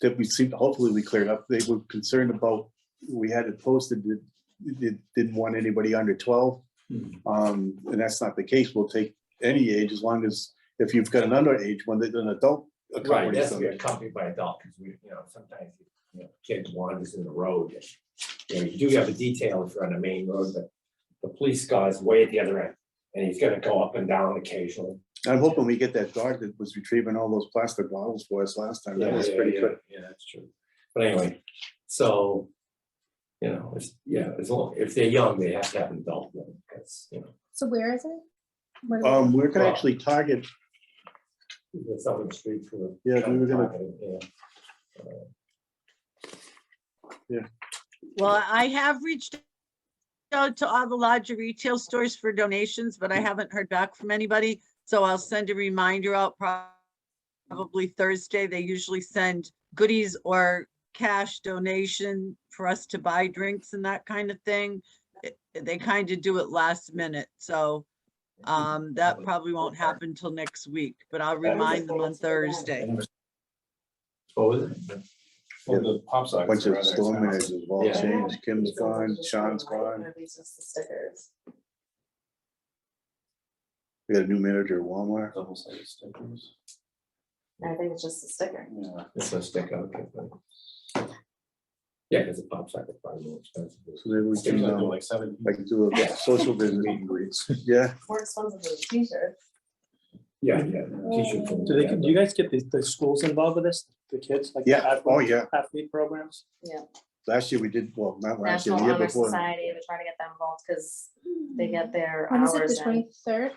that we seemed, hopefully we cleared up. They were concerned about, we had it posted that it didn't want anybody under 12. And that's not the case. We'll take any age as long as, if you've got an underage one, that an adult. Right, accompanies that's them. be accompanied by adult, because we, sometimes you know, kid wanders in the road. And, you know, you do have a detail if you're on the main road, but the police guy's way at the other end, and he's gonna go up and down occasionally. I'm hoping we get that dog that was retrieving all those plastic bottles for us last time. That was pretty good. Yeah, that's true. But anyway, so, you know, as long, if they're young, they have to have an adult with them, because, you know, So where is it? Where do we- We're gonna actually target, it's out on the street for the. Yeah, we were gonna- Well, I have reached out to all the larger retail stores for donations, but I haven't heard back from anybody. So I'll send a reminder out probably Thursday. They usually send goodies or cash donation for us to buy drinks and that kind of thing. They kind of do it last minute, so that probably won't happen till next week, but I'll remind them on Thursday. What was it? Well, the pop sockets. bunch are of rather store expensive. managers have all Yeah. changed. Kim's These ones are gone, just Sean's like, gone. or these just the stickers. We got a new manager at Walmart. Double-sided stickers. I think it's just a sticker. Yeah. It's a sticker, okay. Fine. Yeah, because the pop socket is probably more expensive. So maybe we Stickers can, are like 7. like do a social business. Meet and greets. Yeah, More expensive than a t-shirt. Yeah, t-shirt. for- Do you guys get the schools involved with this, the kids? Like the Yeah. athlete- Oh, yeah. Athlete programs? last year we did, well, not last year, National the year Honor before. Society, we try to get them involved because they get their When is it, hours the in. 23rd?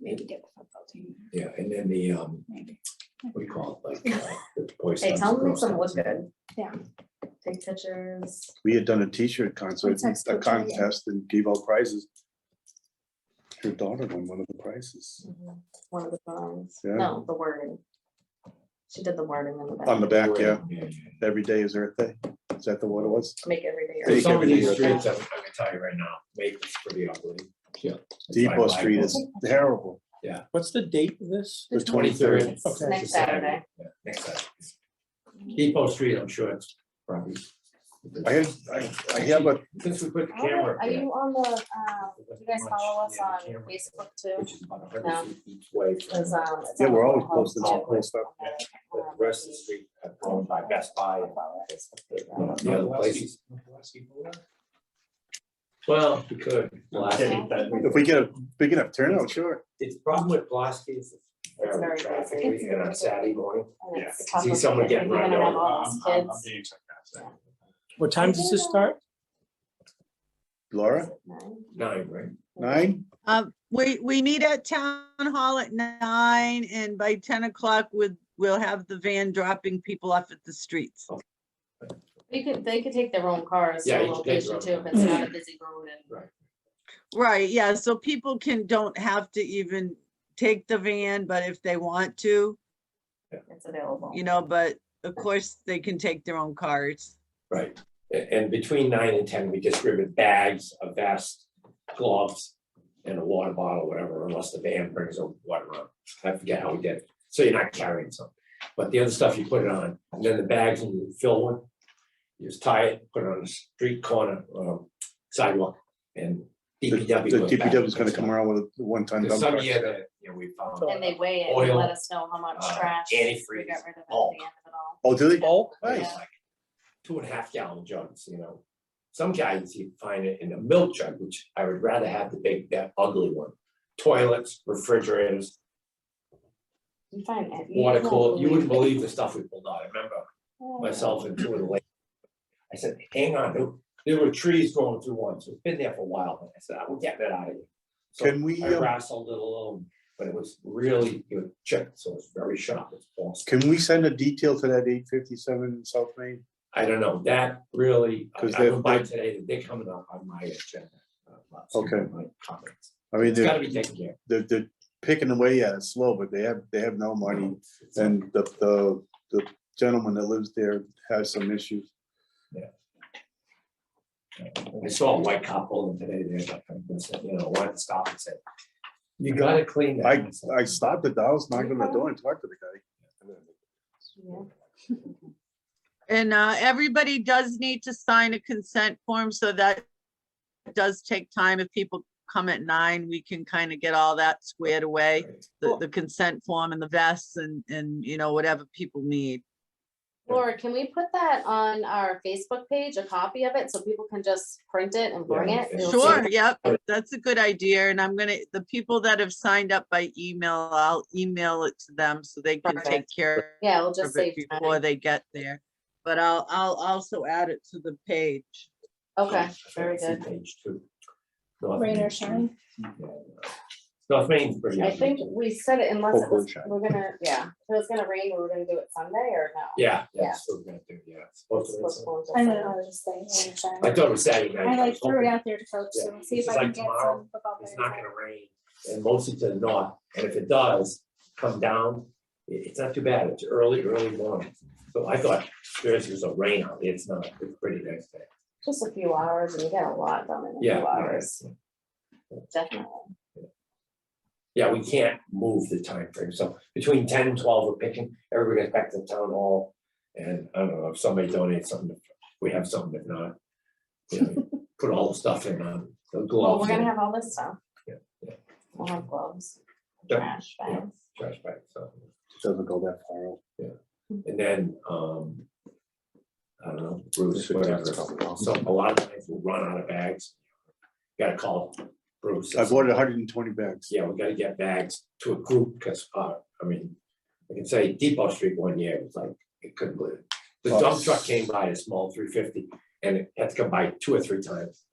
Maybe get the football team. Yeah, and then the, what do you call it, like, the Boy Hey, Scouts tell and them Girl makes them look Scouts. good. Yeah. Take pictures. We had done a t-shirt concert, text a Coach Ryan. contest and gave out prizes. Her daughter won one of the prizes One of the songs. Yeah. No, the wording. She did the wording on the back. on the back, yeah. Yeah. Every day is Earth Day. Is that the what it was? Make every day. So Make some of everything these look streets, I'm gonna tell you right now, make this pretty ugly. Yeah. Depot Street is terrible. What's the date of this? The 23rd. 23rd. It's next Saturday. Yeah, next Saturday. Depot Street, I'm sure it's probably. I have a, Since we put the Are camera. up you there, on the, you guys follow us Yeah, the on camera. Facebook too? Which is about 100 No. feet each way from. Cause, it's yeah, on we're the always hub posting some too. cool stuff. The rest of the street, owned by Best Buy. The other places. Well, we could. If we get a big enough turnout, sure. It's the problem with Pulaski is it's It's very very traffic, busy. and on Saturday morning. And it's Yeah. tough See with someone kids, getting you're run gonna have over. all these I'm kids. being sarcastic. What time does this start? Laura, 9, right? 9? We meet at town hall at 9 and by 10 o'clock we'll have the van dropping people off at the streets. They could take their own cars to Yeah, a you can take location your too, own if it's not a busy road and. Right, yeah, so people don't have to even take the van, but if they want to, It's available. you know, but of course they can take their own cars. Right, and between 9 and 10, we distribute bags, a vest, gloves, and a water bottle, whatever, unless the van brings a water on. I forget how we did it, so you're not carrying some. But the other stuff, you put it on, and then the bags, and you fill one, you just tie it, put it on the street corner, sidewalk, and The DPW. goes back DPW is gonna and come picks it up. around with a one-ton There's dump some truck. year that, you know, we found. And they weigh it and Oil, let us know how much trash. antifreeze, We got rid of at bulk. the end of it all. Oh, do they? Bulk? Nice. Yeah. Like 2.5 gallon jugs, you know. Some guys, you find it in a milk jug, which I would rather have the big, that ugly one. Toilets, refrigerators, You find it. water cooler, you wouldn't believe believe the stuff we pulled out. I remember it. myself and 2 of the ladies. I said, hang on, there were trees growing through one, so it's been there for a while. I said, I will get that out of here. So Can we, I wrestled it alone, but it was really good chip, so it's very sharp. It's awesome. Can we send a detail to that 857 South Main? I don't know, that really, 'Cause I went they're- by today, they're coming up on my agenda. Okay. My comments. I mean, It's gotta be taken care they're picking away at it slow, but they have no of. money. And the gentleman that lives there has some issues. I saw a white couple and today they're like, you know, wanted to stop and say, you gotta clean that. I said, stopped at the house, knocked on the door and talked to the guy. Yeah. And everybody does need to sign a consent form, so that does take time. If people come at 9, we can kind of get all that squared away. The consent form and the vests and, you know, whatever people need. Laura, can we put that on our Facebook page, a copy of it, so people can just print it and bring Yeah. it? It'll Sure, save- yep, that's a good idea, and I'm gonna, the people that have signed up by email, I'll email it to them so they can take Perfect. care Yeah, it'll of just it save before time. they get there. But I'll also add it to the page. Okay, very See good. Page 2. North Rain Main or Street. shine. Yeah. North Main's pretty. I think we said it unless it Hopefully was, shine. we're gonna, yeah, if it was gonna rain, we were gonna do it Sunday or no? Yeah, Yeah. that's what we're gonna do, yeah. It's supposed to be Sunday. Postponed till I know, Sunday. I was just saying, rain or shine. I thought it was Saturday night. I like was threw it hoping- out there to folks, Yeah. so see This if is I can like get tomorrow, some football It's players. not gonna rain, and mostly to the north, and if it does come down, it's not too bad, it's early morning. So I thought Thursday was a rain out, it's not, it's pretty nice day. Just a few hours and you get a lot done in a Yeah. few hours, definitely. Yeah, we can't move the time frame. So between 10 and 12, we're picking, everybody gets back to the town hall. And I don't know, if somebody donates something, we have something, if not, you know, put all the stuff in on the Well, gloves. we're gonna and have all this stuff. Yeah, yeah. We'll have gloves, Yeah, trash bags. Trash bag, so, Doesn't go that far out. and then, I don't know, Bruce, 15 whatever, is probably awesome. so a lot of times we'll run out of bags. Gotta call Bruce. I've ordered 120 bags. Yeah, we gotta get bags to a group, because, I mean, I can say Depot Street one year, it was like, it couldn't believe it. The Oh. dump truck came by, a small 350, and it had to come by 2 or 3 times.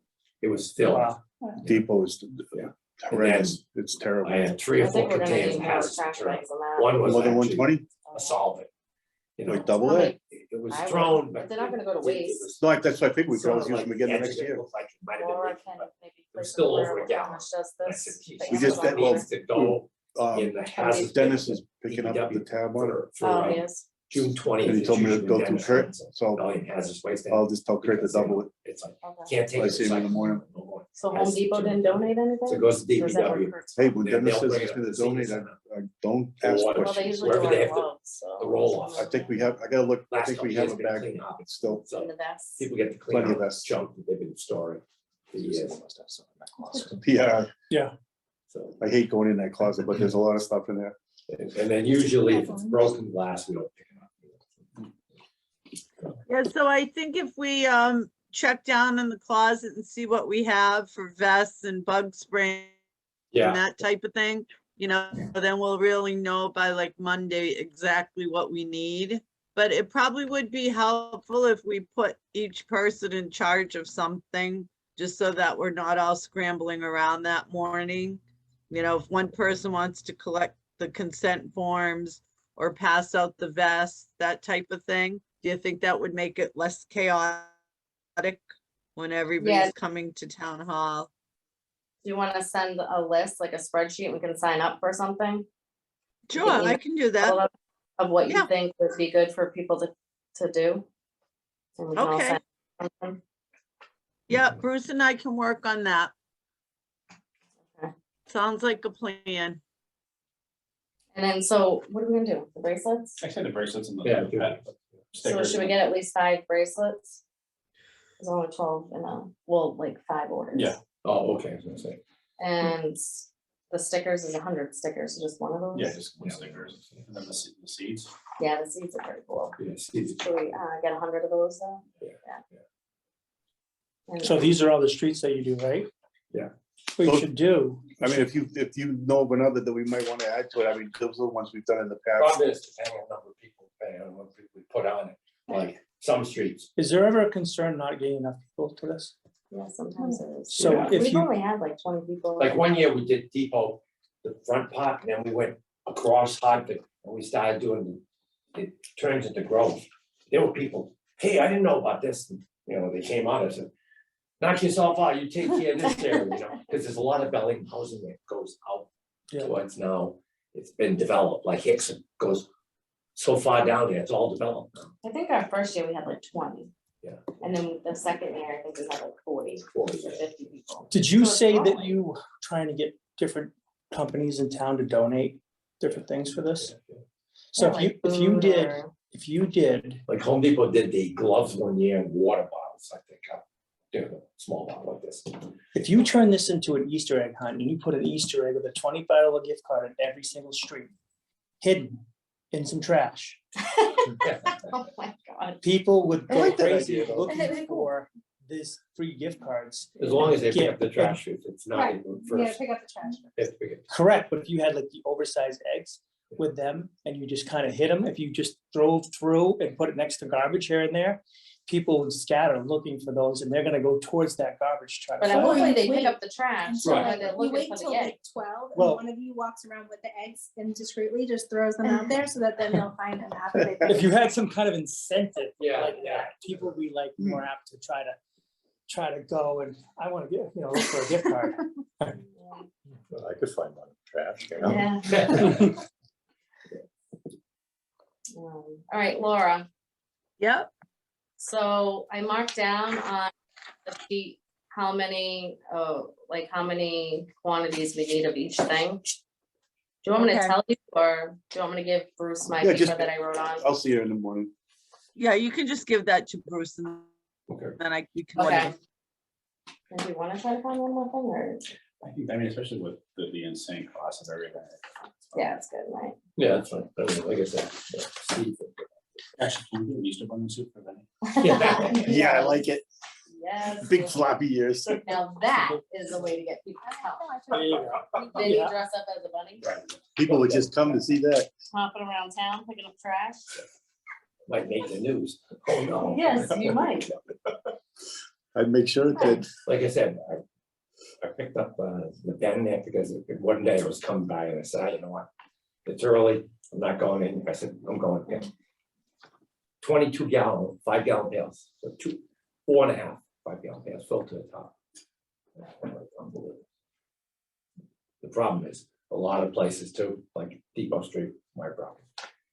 It was filled. Wow. Depot is Yeah. horrendous. It's terrible. I had 3 I or 4 think we're gonna containers need of more hazardous trash material. bags than that. One was More than actually 120? a solvent. You know, Like double How it? many- it was I would- thrown, but. they're not gonna go to it waste. was No, that's what I think we could sort always of use like them again the edge next of it year. looked like it might have been Laura leaking, can but maybe. it was place still order over a how gallon. much does I this? said, "Geez, But We you just have got- one needs to go in the hazard. Dennis is picking up the tab on it. Oh, yes. June 20th. And he told me to go through Kurt, so Hazardous waste. I'll just tell Kurt to because, you double know, it. It's like, Okay. can't take I it. see him in the recycle, morning. no more. So Home Has Depot to- didn't donate anything? So it goes to Or is that where DPW. Kurt's Hey, from? when They'll Dennis says bring he's it gonna up to senior donate, center. I don't Or ask what? Well, they questions. usually do Wherever our they have the- gloves, so. the roll-off. I think we have, I gotta look, I Last think couple we have years a been bag. clean up. It's still, So In the vest. people get to clean Plenty of out us. junk that they've been storing for years. Someone must have something in that closet. yeah, So, I hate going in that closet, but there's a lot of stuff in there. and then usually if it's broken glass, we don't pick it up. Yeah, so I think if we check down in the closet and see what we have for vests and bug spray and Yeah, that type of thing, you know, then we'll really know by like Monday exactly what we need. But it probably would be helpful if we put each person in charge of something, just so that we're not all scrambling around that morning. You know, if one person wants to collect the consent forms or pass out the vests, that type of thing. Do you think that would make it less chaotic when everybody's coming to town hall? Do you wanna send a list, like a spreadsheet, we can sign up for something? Sure, I can do that. Of what you Yeah. think would be good for people to do? And we can all Okay. sign something. Yeah, Bruce and I can work on that. Okay. Sounds like a plan. And then, so what are we gonna do, the bracelets? I said the bracelets and the. Yeah, So stickers. should we get at least 5 bracelets? There's only 12 in like 5 orders. Yeah. oh, okay, I was gonna say. And the stickers is 100 stickers, so just one of those? Yeah, just one stickers, and then the seeds. Yeah, the seeds are pretty cool. Yeah, see, Should we get 100 of those though? Yeah, Yeah. And So these are all the streets that you do, right? Yeah. What you should do, I mean, if you know of another that we might want to add to it, I mean, those are the ones we've done in the past. Problem is, depending on the number of people, depending on what people we put on it, like some streets. is there ever a concern not getting enough people to this? Yeah, sometimes it is. So Yeah. if We've you, only had like 20 people. Like one year we did Depot, the front part, and then we went across Hardwick, and we started doing it turns into growth. There were people, hey, I didn't know about this, and, you know, they came out and said, knock yourself out, you take care of this area, you know, because there's a lot of Bellingham housing that goes out Yeah. towards now. It's been developed, like Hickson goes so far down there, it's all developed now. I think our first year we had like 20. Yeah. And then the second year, I think we had like 40 or 50 people. did you So it's say that growing. you were trying to get different companies in town to donate different things for this? So Yeah, like food or- if you did, Like Home Depot did the gloves one year and water bottles, I think, you know, small bottle like this. if you turn this into an Easter egg hunt and you put an Easter egg with a $25 gift card in every single street, hidden, and some trash. Oh my God. People would I go like that crazy idea, though. looking for this free gift cards. As long as they pick Yeah. up the trash chute, it's not Right, even yeah, first. pick up the trash. It's big. Correct, but if you had like the oversized eggs with them and you just kind of hit them, if you just drove through and put it next to garbage here and there, people would scatter looking for those and they're gonna go towards that garbage truck. But Or hopefully they you pick up wait the trash, Until so like, they're you looking wait for till the egg. like 12, and Well- one of you walks around with the eggs and discreetly just throws them out there so that then they'll find them after they. If you had some kind of incentive Yeah, like yeah. that, people would be like more apt to try to go and I want to get, look for a gift card. I could find one trash, you know? Yeah. All right, Laura, Yep, so I marked down on the sheet how many, how many quantities we need of each thing. Do you want me to Okay. tell you, or do you want me to give Bruce my Yeah, paper just- that I wrote on? I'll see you in the morning. yeah, you can just give that to Bruce and Okay. then we can. Okay. And do you wanna try to find one more thing, or, I think, I mean, especially with the insane cost of everything. yeah, it's good, right? Yeah, that's fine. I mean, like I said. yeah, see. Actually, can we do an Easter bunny soup for Benny? Yeah, I like it. Yes. Big floppy ears. Now that is the way to get people to help. There you go. Then you Yeah. dress up as a bunny, People would just come to see that. hopping around town, picking up trash. Might make the news. Oh, no. Yes, you might. I'd make sure it did. Like I said, I picked up the pen there because one day I was coming by and I said, you know what? It's early, I'm not going in. I said, I'm going in. 22 gallon, 5 gallon pails, so 4.5 5 gallon pails filled to the top. Unbelievable. The problem is, a lot of places too, like Depot Street, my property.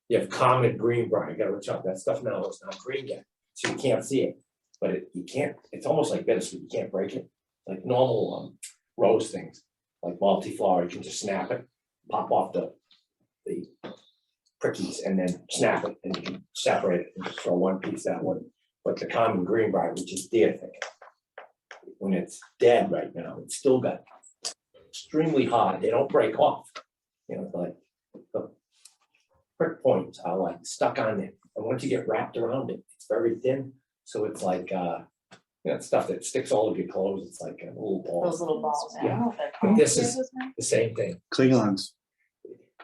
You have common green briar, you gotta watch out, that stuff now is not green yet, so you can't see it. But you can't, it's almost like bittersweet, you can't break it. Like normal rose things, like multi-flower, you can just snap it, pop off the prickies and then snap it and you can separate it and just throw one piece that one. But the common green briar, which is deer thicket, when it's dead right now, it's still got extremely hard, they don't break off. Like the prick points are like stuck on it. And once you get wrapped around it, it's very thin. So it's like, stuff that sticks all of your clothes. It's like a little ball. Those little balls, I don't know what they're But called. this is the same thing. Klingons.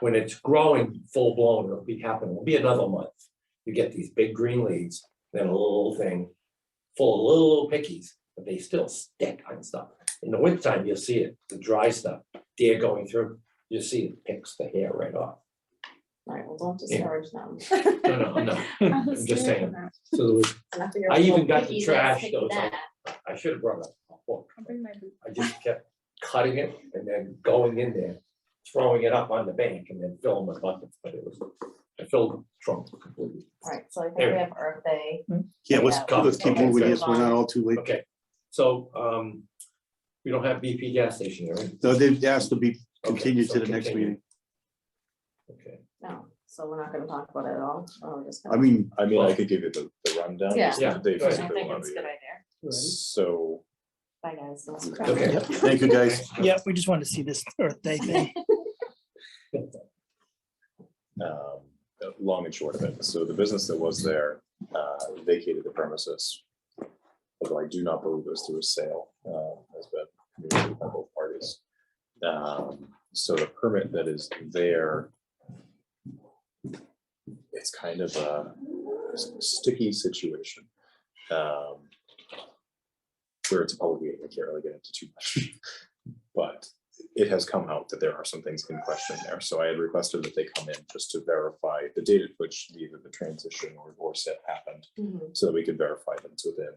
When it's growing full blown, it'll be happening. It'll be another month. You get these big green leaves, then a little thing full of little pickies, but they still stick on stuff. In the wintertime, you'll see it, the dry stuff, deer going through, you'll see it picks the hair right off. All right, well, don't discourage them. No, I'm not. I'm just saying. So there was, Enough of your I even little got the pickies trash, that's those, picking I should have brought a book. I'll bring my boot. I just kept cutting it and then going in there, throwing it up on the bank and then filling my buckets, but I filled the trunk completely. All right, so I think There. we have Earth Day. Yeah, let's keep Okay, moving so- here, so we're not all too late. Okay, so, we don't have BP gas station here, right? No, they've asked to be Okay, continued so to the next continue. meeting. Okay, No, so we're not gonna talk about it at all, or we're just I gonna. mean, I mean, I could give you the rundown. Yeah. just Yeah, they go ahead. I physically think want it's a to good be idea. here. So, Bye, guys. okay. Yep. thank you, guys. Yeah, we just wanted to see this Earth Day thing. long and short of it, so the business that was there vacated the premises. Although I do not believe it was through a sale, has been communicated by both parties. So the permit that is there, it's kind of a sticky situation. Where it's a public meeting, I can't really get into too much. But it has come out that there are some things in question there. So I had requested that they come in just to verify the date at which either the transition or set happened, Mhm. so that we could verify them within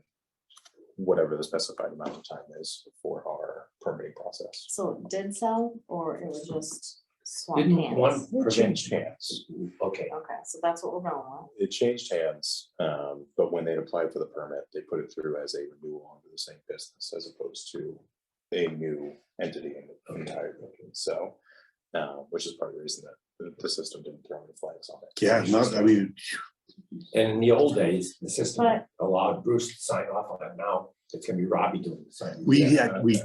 whatever the specified amount of time is for our permitting process. So it did sell, or it was just swap Didn't hands? one It prevent, changed hands. okay, Okay, so that's what we're going with. It changed hands, but when they applied for the permit, they put it through as a renewal under the same business as opposed to a new entity in the entire building. So, which is part of the reason that the system didn't throw any flags on it. Yeah, I mean, and in the old days, the system But- allowed Bruce to sign off on it, now it's gonna be Robbie doing the signing. we Literally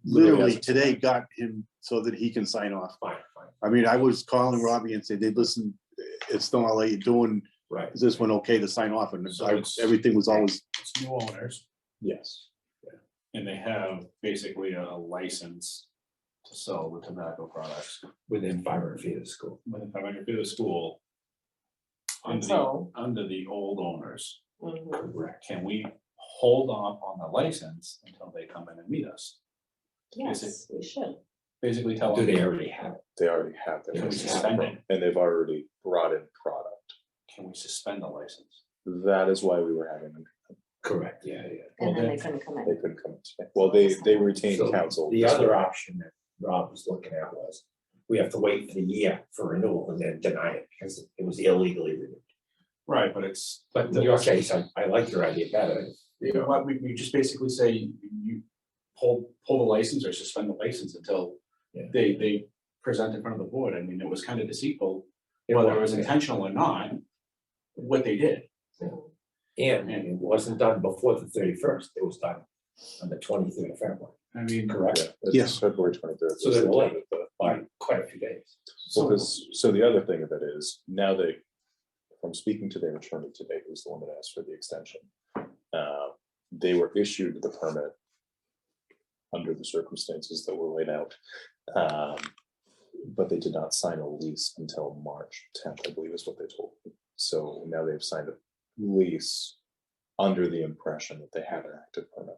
literally has- today got him so that he can sign off. Fine. I mean, I was calling Robbie and said, they listen, it's not like you're doing, Right. is this one okay to sign off? And So everything was always, It's new owners, Yes. and they have basically a license to sell the tobacco products Within 500 feet of the school. within 500 feet of the school. Until- Under the old owners. Mhm. Can we hold off on the license until they come in and meet us? Yes, we should. Basically tell Do them. they already have it? They already have their Can we license, suspend it? and they've already brought in product. Can we suspend the license? That is why we were having them. Correct, yeah. And then then they couldn't come They in. couldn't come today. Well, they retained So counsel. the other option that Rob was looking at was, we have to wait for the year for renewal and then deny it because it was illegally renewed. Right, but it's. But in your case, I like your idea better. You know, What, we just basically say you pull the license or suspend the license until Yeah. they present in front of the board. I mean, it was kind of deceitful, It whether it was, was yeah. intentional or not, what they did. And it wasn't done before the 31st, it was done on the 23rd of February, I mean, correct? It's Yes. February 23rd. So they're late by quite a few days. Well, so the other thing of it is, now they, from speaking to their attorney today, who's the one that asked for the extension, they were issued the permit under the circumstances that were laid out. But they did not sign a lease until March 10th, I believe is what they told me. So now they've signed a lease under the impression that they had an active permit,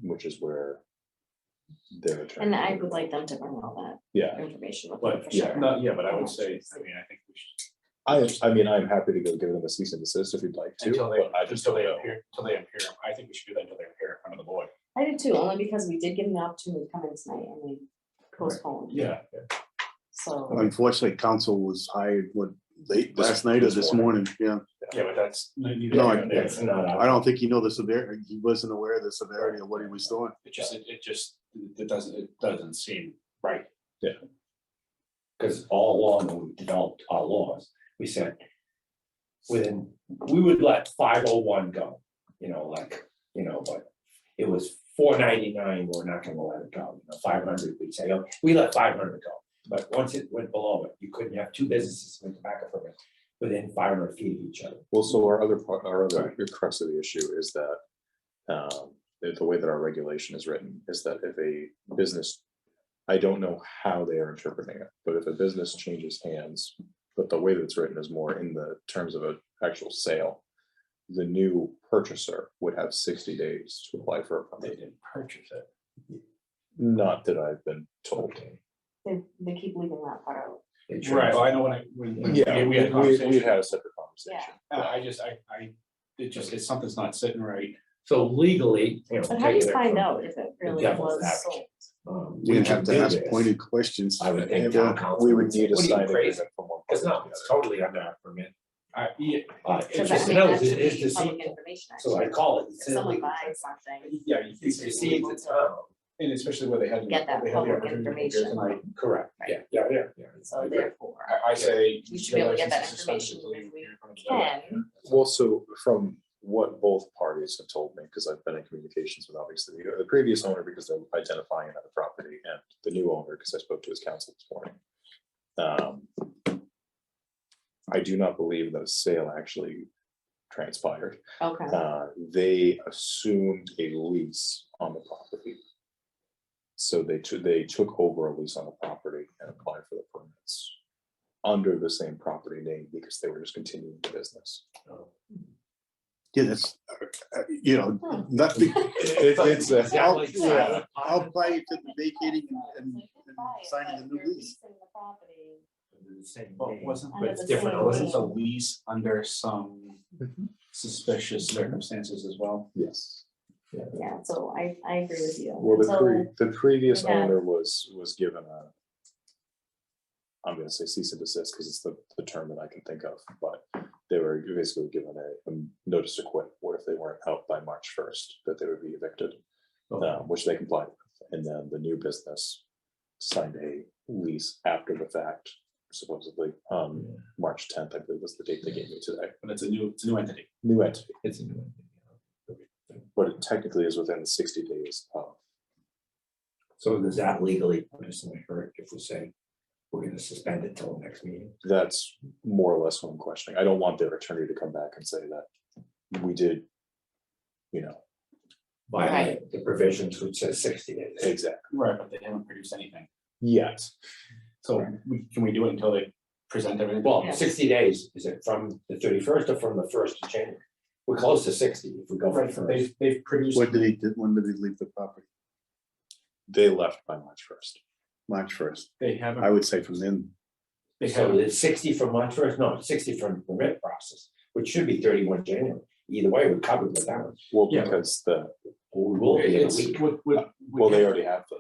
which is where their attorney. And I would like them to bring all Yeah, that information with them but for yeah, sure. no, yeah, but I would say, I mean, I think we should. I mean, I'm happy to go give them a cease and desist if you'd like to, Until they, but I just until don't they know. appear, I think we should do that until they appear in front of the board. I did too, only because we did give them the opportunity to come in tonight and they postponed. Yeah. So, unfortunately, council was hired, what, late This- last night or this this morning, yeah. Yeah, but that's. No, That's not I don't think he know the severity, he wasn't aware of the severity of what he was doing. It doesn't seem right. Because all along when we developed our laws, we said we would let 501 go, but it was 499, we're not gonna let it go. 500, we'd say, oh, we let 500 go. But once it went below it, you couldn't have two businesses with tobacco permit within 500 feet of each other. Well, so our other crux of the issue is that the way that our regulation is written is that if a business, I don't know how they are interpreting it, but if a business changes hands, but the way that it's written is more in the terms of an actual sale, the new purchaser would have 60 days to apply for a They permit. didn't purchase it. Not that I've been told. they keep leaving that part out. Right, well, I know when Yeah, we had a we conversation. had a separate conversation. It's something's not sitting right. So legally, But how do you taking it find from out if it really devil's was advocate. sold? We didn't have can to do ask this. pointed questions. I would think Yeah. town council We would say, need a "What are you, signed crazy?" agreement from one. It's party not, to it's the other. totally under our permit. Yeah, It's Because just, I mean, no, that it's should be public deceitful. information, So I actually. call it. If It's someone illegal. buys something, yeah, It deceives the town. and especially where they had. Get that they had the public opportunity to be here information. tonight. Correct, Right. yeah. so therefore, I say. we should be able to get the that license is suspended information until you if we appear in front of the board. can. Well, so from what both parties have told me, because I've been in communications with obviously the previous owner, because they're identifying another property, and the new owner, because I spoke to his counsel this morning. I do not believe that a sale actually transpired. Okay, They assumed a lease on the property. So they took over a lease on the property and applied for the permits under the same property name because they were just continuing the business. Yeah, that's, nothing. It's I'll buy it to the vacating and signing the new lease. But wasn't, Under it's the different, same wasn't the name. lease under some suspicious circumstances as well? Yes. Yeah, so I agree with you. Well, Until- the previous we had- owner was given a, I'm gonna say cease and desist because it's the term that I can think of, but they were basically given a notice to quit, where if they weren't out by March 1st, that they would be evicted, which they complied with. And then the new business signed a lease after the fact, supposedly, March 10th, I believe was the date they gave me today. But it's a new entity. New entity, It's a new one. but it technically is within the 60 days of. So does that legally put us in a hurt if we say, we're gonna suspend it till the next meeting. That's more or less what I'm questioning. I don't want their attorney to come back and say that we did, you know, Violate the provisions which says 60 days. exactly, Right, but they haven't produced anything. yet. So can we do it until they present everything? Well, Yeah. 60 days, is it from the 31st or from the 1st of January? We're close to 60 if we go for Right, first. they've produced. when did he leave the property? They left by March 1st. March 1st. They I haven't, would say from then. they So haven't, it's 60 from March 1st, no, 60 from the permit process, which should be 31 January. Either way, we're covered with that one. Well, Yeah. because Or we will be in a it's, week. well, they already have the,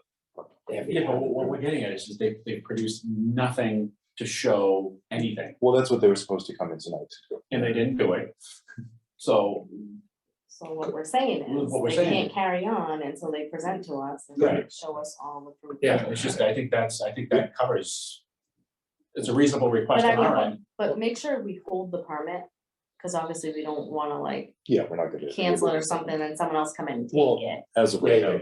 They have- Yeah, but what we're getting at is they produced nothing to show anything, well, that's what they were supposed to come in tonight to do. and they didn't do it. So, So what we're saying is, What we're they saying- can't carry on until they present to us and Right. show us all the proof. Yeah. it's just, I think that covers, it's a reasonable request But I on our would, end. but make sure we hold the permit, because obviously we don't wanna like Yeah, we're not gonna. cancel it or something and someone else come in and Well, take it. As of right now,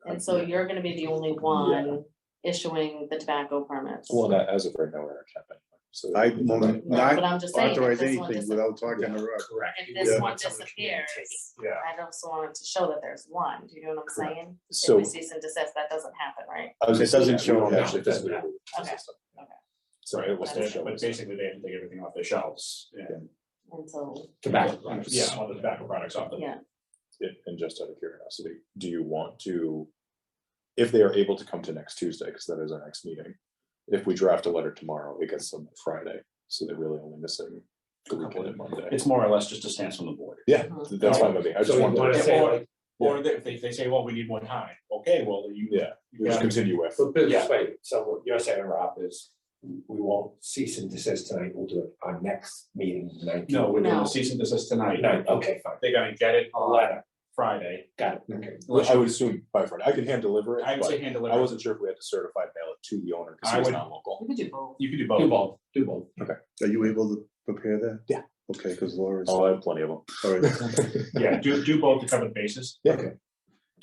And so you're gonna be the only one issuing the tobacco permits. well, not as of right now, we're at cap anyway, so. I No, won't but I'm just saying, if authorize this one anything dis- without talking to her. Correct. if You this wouldn't one want someone to come in and take it. disappears, Yeah. I also wanted to show that there's one, do you know what I'm saying? If So. we cease and desist, that doesn't happen, right? I was It gonna say doesn't that we show don't that. actually physically Okay. remove the Okay. system. Okay. So it will still show. But us. basically, they have to take everything off their shelves, and, Until, Tobacco products. yeah, all the tobacco products off them. yeah, And just out of curiosity, do you want to, if they are able to come to next Tuesday, because that is our next meeting, if we draft a letter tomorrow, it gets them Friday, so they're really only missing the weekend and Monday. It's more or less just a stance from the board. Yeah, Mhm. that's fine with me. I just So you wanted wanna to, say Or- like, Or if they say, well, we need more time, okay, well, you. yeah, we just continue with. put it this way, so what you're saying, Rob, is we won't cease and desist tonight, we'll do it on next meeting. 19th. No, we're doing No. a cease and desist tonight. Tonight, okay, fine, They're gonna get it on letter, Friday. got it, okay. Unless I you- would assume by Friday. I can hand deliver it, I would say but hand I deliver. wasn't sure if we had to certify mail it to the owner because I he's would- not local. you could do both. You could do Do both. both, do both. Are you able to prepare that? Yeah. Okay, because Laura's. Oh, I have plenty of them. All right. Yeah, do both to cover the bases. Yeah.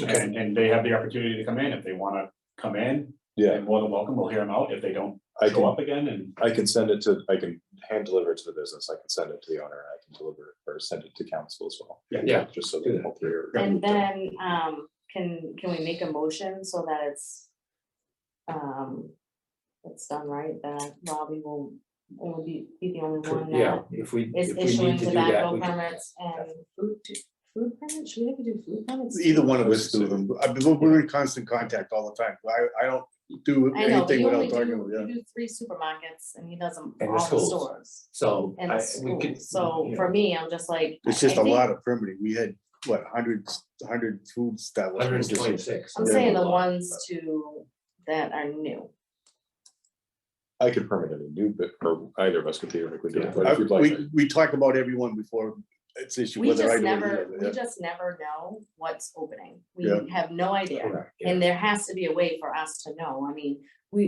Okay. And they have the opportunity to come in, if they wanna come in, Yeah, they're more than welcome, we'll hear them out, if they don't I show can, up again, and I can send it to, I can hand deliver it to the business. I can send it to the owner. I can deliver it or send it to council as well. Yeah. Just so Do they that. all three are. And then, can we make a motion so that it's done right, that Robbie will only be the only one Yeah, that if we is need issuing to do that, tobacco we can. permits and food permits, should we have to do food permits? Either one of us do them. We're in constant contact all the time. I don't do I know, but anything you only without talking do, with you. you do 3 supermarkets and he does them And for the all the schools. stores. So And I, the we could. schools, so you for know, me, I'm just like. It's just I a think- lot of permitting. We had, what, 100 food establishments. this year. 126. I'm Yeah. saying the A lot. ones that are new. I could permit any new, but or either of us could theoretically do Yeah. it, but if you'd like. We talk about everyone before it's issued, We whether I just do it. or never, not, we yeah. just never know what's opening. We Yeah. have no idea. Correct, yeah. And there has to be a way for us to know. I mean,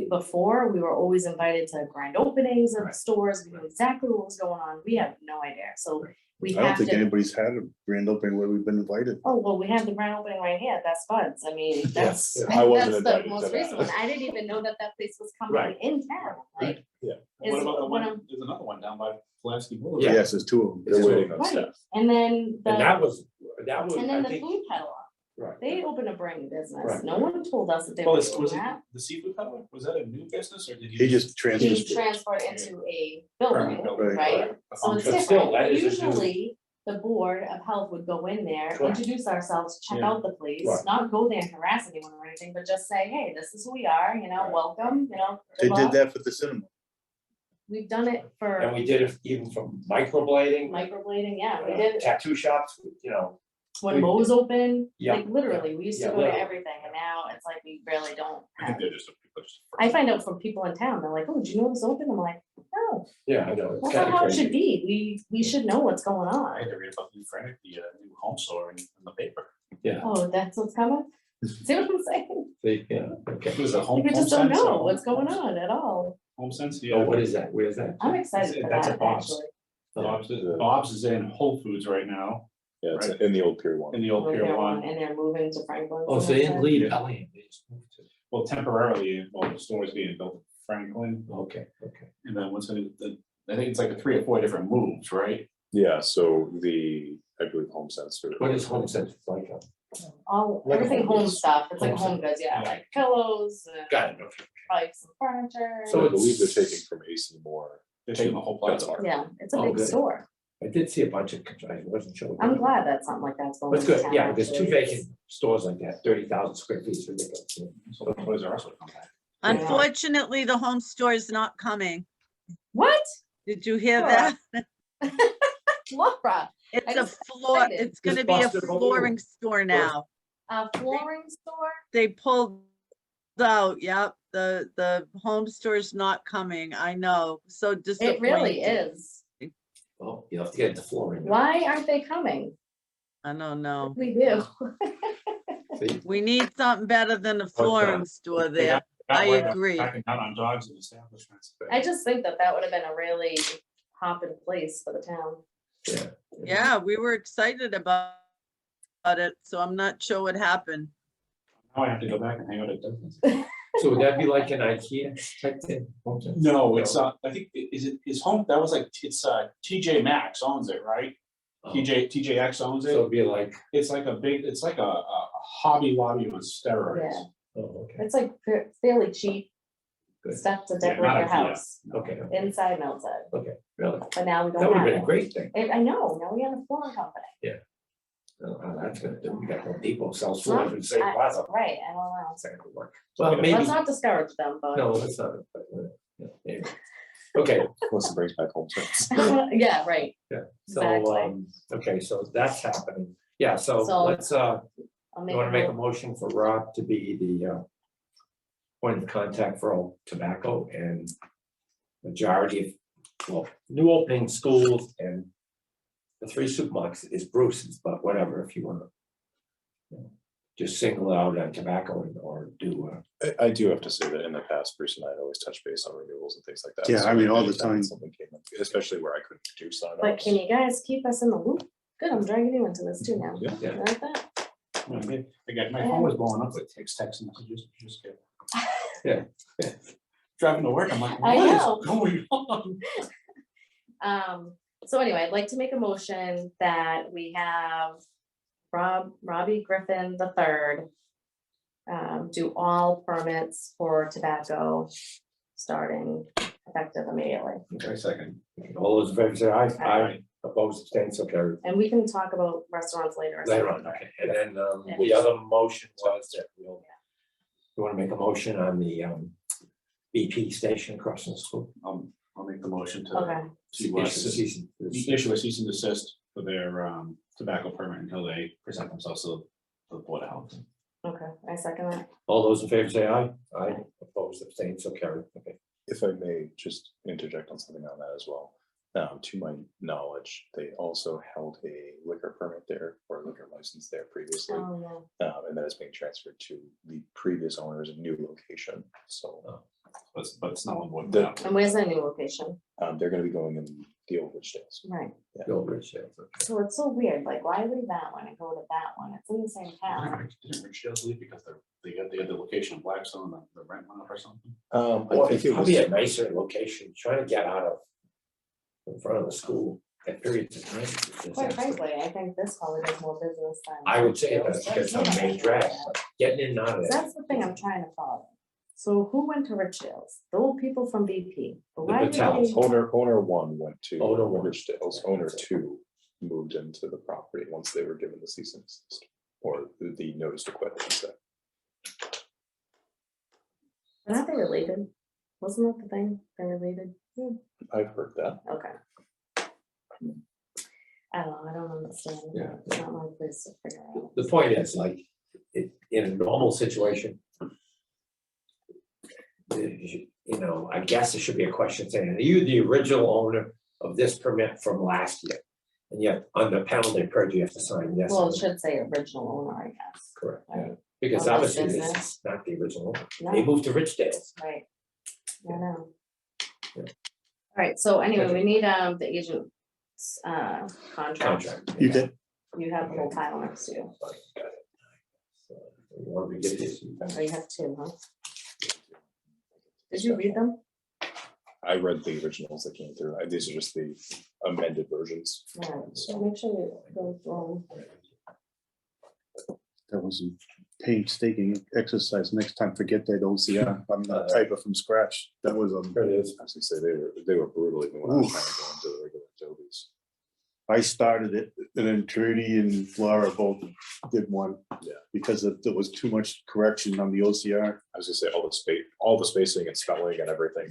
before, we were always invited to grand openings of Right. stores. We knew exactly what was going on. We have no idea. So we I don't have think to, anybody's had a grand opening where we've been invited. oh, well, we have the grand opening right here. That's Bud's. I mean, that's, yeah. I wasn't that's the invited to most that. recent one. I didn't even know that place was coming Right. in town. Like, Yeah. what is about the what one, I'm- there's another one down by Pulaski Boulevard. Yeah. Yes, there's two of them. They're waiting on Right. staff. And then And that the, was, and then I the think, food peddler. right. They opened a brand new business. Right. No one told us that they Well, were was doing it that. the seafood peddler? Was that a new business, or did He just transferred. He transferred into a Permanent building, building, right? So it's But still, different. that is a new- Usually, the board of health would go in there, Correct. introduce ourselves, check Yeah. out the place, Right. not go there and harass anyone or anything, but just say, hey, this is who we are, you know, Right. welcome, you know. They good did luck. that for the cinema. We've done it And for we did it even from microblading. microblading, yeah, we did, Tattoo shops, you know, when we- Mo's open, Yeah, like literally, we used to yeah, go to literally. everything, and now it's like we really don't I have. think they're just. I find out from people in town, they're like, oh, did you know it was open? I'm like, no, yeah, I know, it's that's kind not of how it should crazy. be, we should know what's going I on. had to read about the Frantic, the new home store in the paper. Yeah, Oh, that's what's coming? See what I'm saying? yeah, okay. It was a home. We just don't HomeSense or know what's going on at all. HomeSense, Oh, yeah. what is that? Where's that? I'm excited for That's that, at Bob's. actually. Bob's is in Whole Foods right now, Yeah, it's in the old Pier 1. in the old We're Pier there 1. And they're moving to Franklin. Oh, so they didn't leave Bellingham, they just moved to. Well, temporarily, while the store is being built Franklin, Okay. and then what's it, I think it's like 3 or 4 different moves, right? Yeah, so I believe Home Sense. What is home sense like? Like a Everything home home goods. stuff, it's like Home home goods, yeah, Yeah. like pillows, Got it. Okay. probably some furniture. So I believe they're it's- taking from AC Moore. They're taking the whole That's plaza. our- Yeah, it's a Oh, big good. store. I did see a bunch of, I wasn't sure. I'm glad that something like that's going. That's into good, town, yeah, there's 2 actually. vacant stores like that, 30,000 square feet, is ridiculous. So the Toys R Us would come back. Unfortunately, the home store is not coming. What? Did you hear Laura. that? Laura, It's a just floor, excited. it's gonna be a Busted open. flooring store now. a flooring store? They pulled out, yep, the home store's not coming, I know, so It disappointing. really is. Well, you have to get the floor in. Why aren't they coming? I don't know. We do. See? We need something better than a flooring store They there. got I way back- agree. Backing down on dogs and establishments. I just think that that would have been a really hopping place for the town. Yeah. Yeah, we were excited about it, so I'm not sure what happened. Now I have to go back and hang out at Dunkin's. So would that be like an IKEA type thing? Home sense? No, it's, I think, is home, that was like, it's, TJ Maxx owns it, right? Oh. TJX owns So it. it'd be like, It's like it's like a Hobby Lobby with steroids. Yeah. oh, okay, It's like fairly cheap Good. stuff to Yeah, decorate not your IKEA. house, okay, inside and outside. okay, really? But now we That don't would have have been a it. great thing. I know, now we have a flooring company. I don't know how that's gonna do, we got Home Depot sells floors in the same I- plaza. Right, I don't know. That's not gonna work. Well, maybe, Let's not discourage them, but. no, that's not, but, yeah, anyway. Okay, Unless it brings back Home Sense. Yeah, right. so, Exactly. okay, so that's happening. Yeah, so So- let's, I'll you wanna make a mo- motion for Rob to be the point of contact for all tobacco and majority of, well, new opening schools and the 3 supermarkets is Bruce's, but whatever, if you wanna you know, just single out on tobacco or do, I do have to say that in the past, Bruce and I had always touched base on renewals and things like that. Yeah, So I mean, all the anytime time. Something came up, especially where I couldn't do sign But can you guys keep us in the loop? Good, I'm dragging you into this too now. Yeah. You like that? Again, my phone was blowing up with text messages. Just kidding. Yeah. Driving to work, I'm like, I what know. is going on? So anyway, I'd like to make a motion that we have Robbie Griffin III do all permits for tobacco starting effective immediately. okay, second. All those in favor say aye, aye, opposed, abstained, so carried. And we can talk about restaurants later. or Later something. on, okay, and then Yeah. the other motion was that we'll, you wanna make a motion on the BP station across from the school? I'll make the motion Okay, to issue a cease and desist for their tobacco permit until they present themselves to the Board of Health. okay, I second that. All those in favor say aye, aye, opposed, abstained, so carried, okay. If I may just interject on something on that as well. To my knowledge, they also held a liquor permit there or a liquor license there previously. Oh, And that is being transferred to the previous owner's new location. So But it's not on board. The- now. yeah. And where's the new location? they're gonna be going in the old Rich Dales. Right, Bill Rich sales, okay. so it's so weird, like, why leave that one and go to that one? It's in the same town. Didn't Rich Dale's leave because they had the location of Blackstone, the rent went up or something? Well, I it's think it was, probably a nicer location, trying to get out of in front of the school at periods of time. is a Quite disaster. frankly, I think this probably does more business than. I would say that's because of main drag, but getting in and out of there. That's the thing I'm trying to follow. So who went to Richdale's? The old people from BP. But why did Patels. they- owner 1 went to Owner one. Rich Dales, owner 2 moved into the property once they were given the cease and desist. Or the notice to quit, I should say. But aren't they related? Wasn't that the thing? They're related? I've heard that. Okay. I don't know, I don't understand. Yeah. It's not my place to figure out. The point is, like, in a normal situation, you know, I guess it should be a question saying, are you the original owner of this permit from last year? And yet, under penalty of perjury, you have to sign yes. Well, or it no. should say original owner, I guess. Correct, yeah, Right. because Of this obviously this business. is not the original, owner. They No, moved to Richdale's. right. I know. Yeah. All right, so anyway, Okay. we need the agent's contract. Contract. You did, You have the whole pile next to you. Got it. So, you want to get this? Oh, you have two, huh? Did you read them? I read the originals that came through. These are just the amended versions. Yeah, so make sure you go through That was a painstaking exercise. Next time, forget that OCR. I'm not typer from scratch. That was, There it is. I was gonna say, they were brutal even when I was Oof. trying to go into the regular Adobe's. I started it and then Trudy and Laura both did one. Yeah. Because there was too much correction on the OCR. I was gonna say, all the spacing and spelling and everything.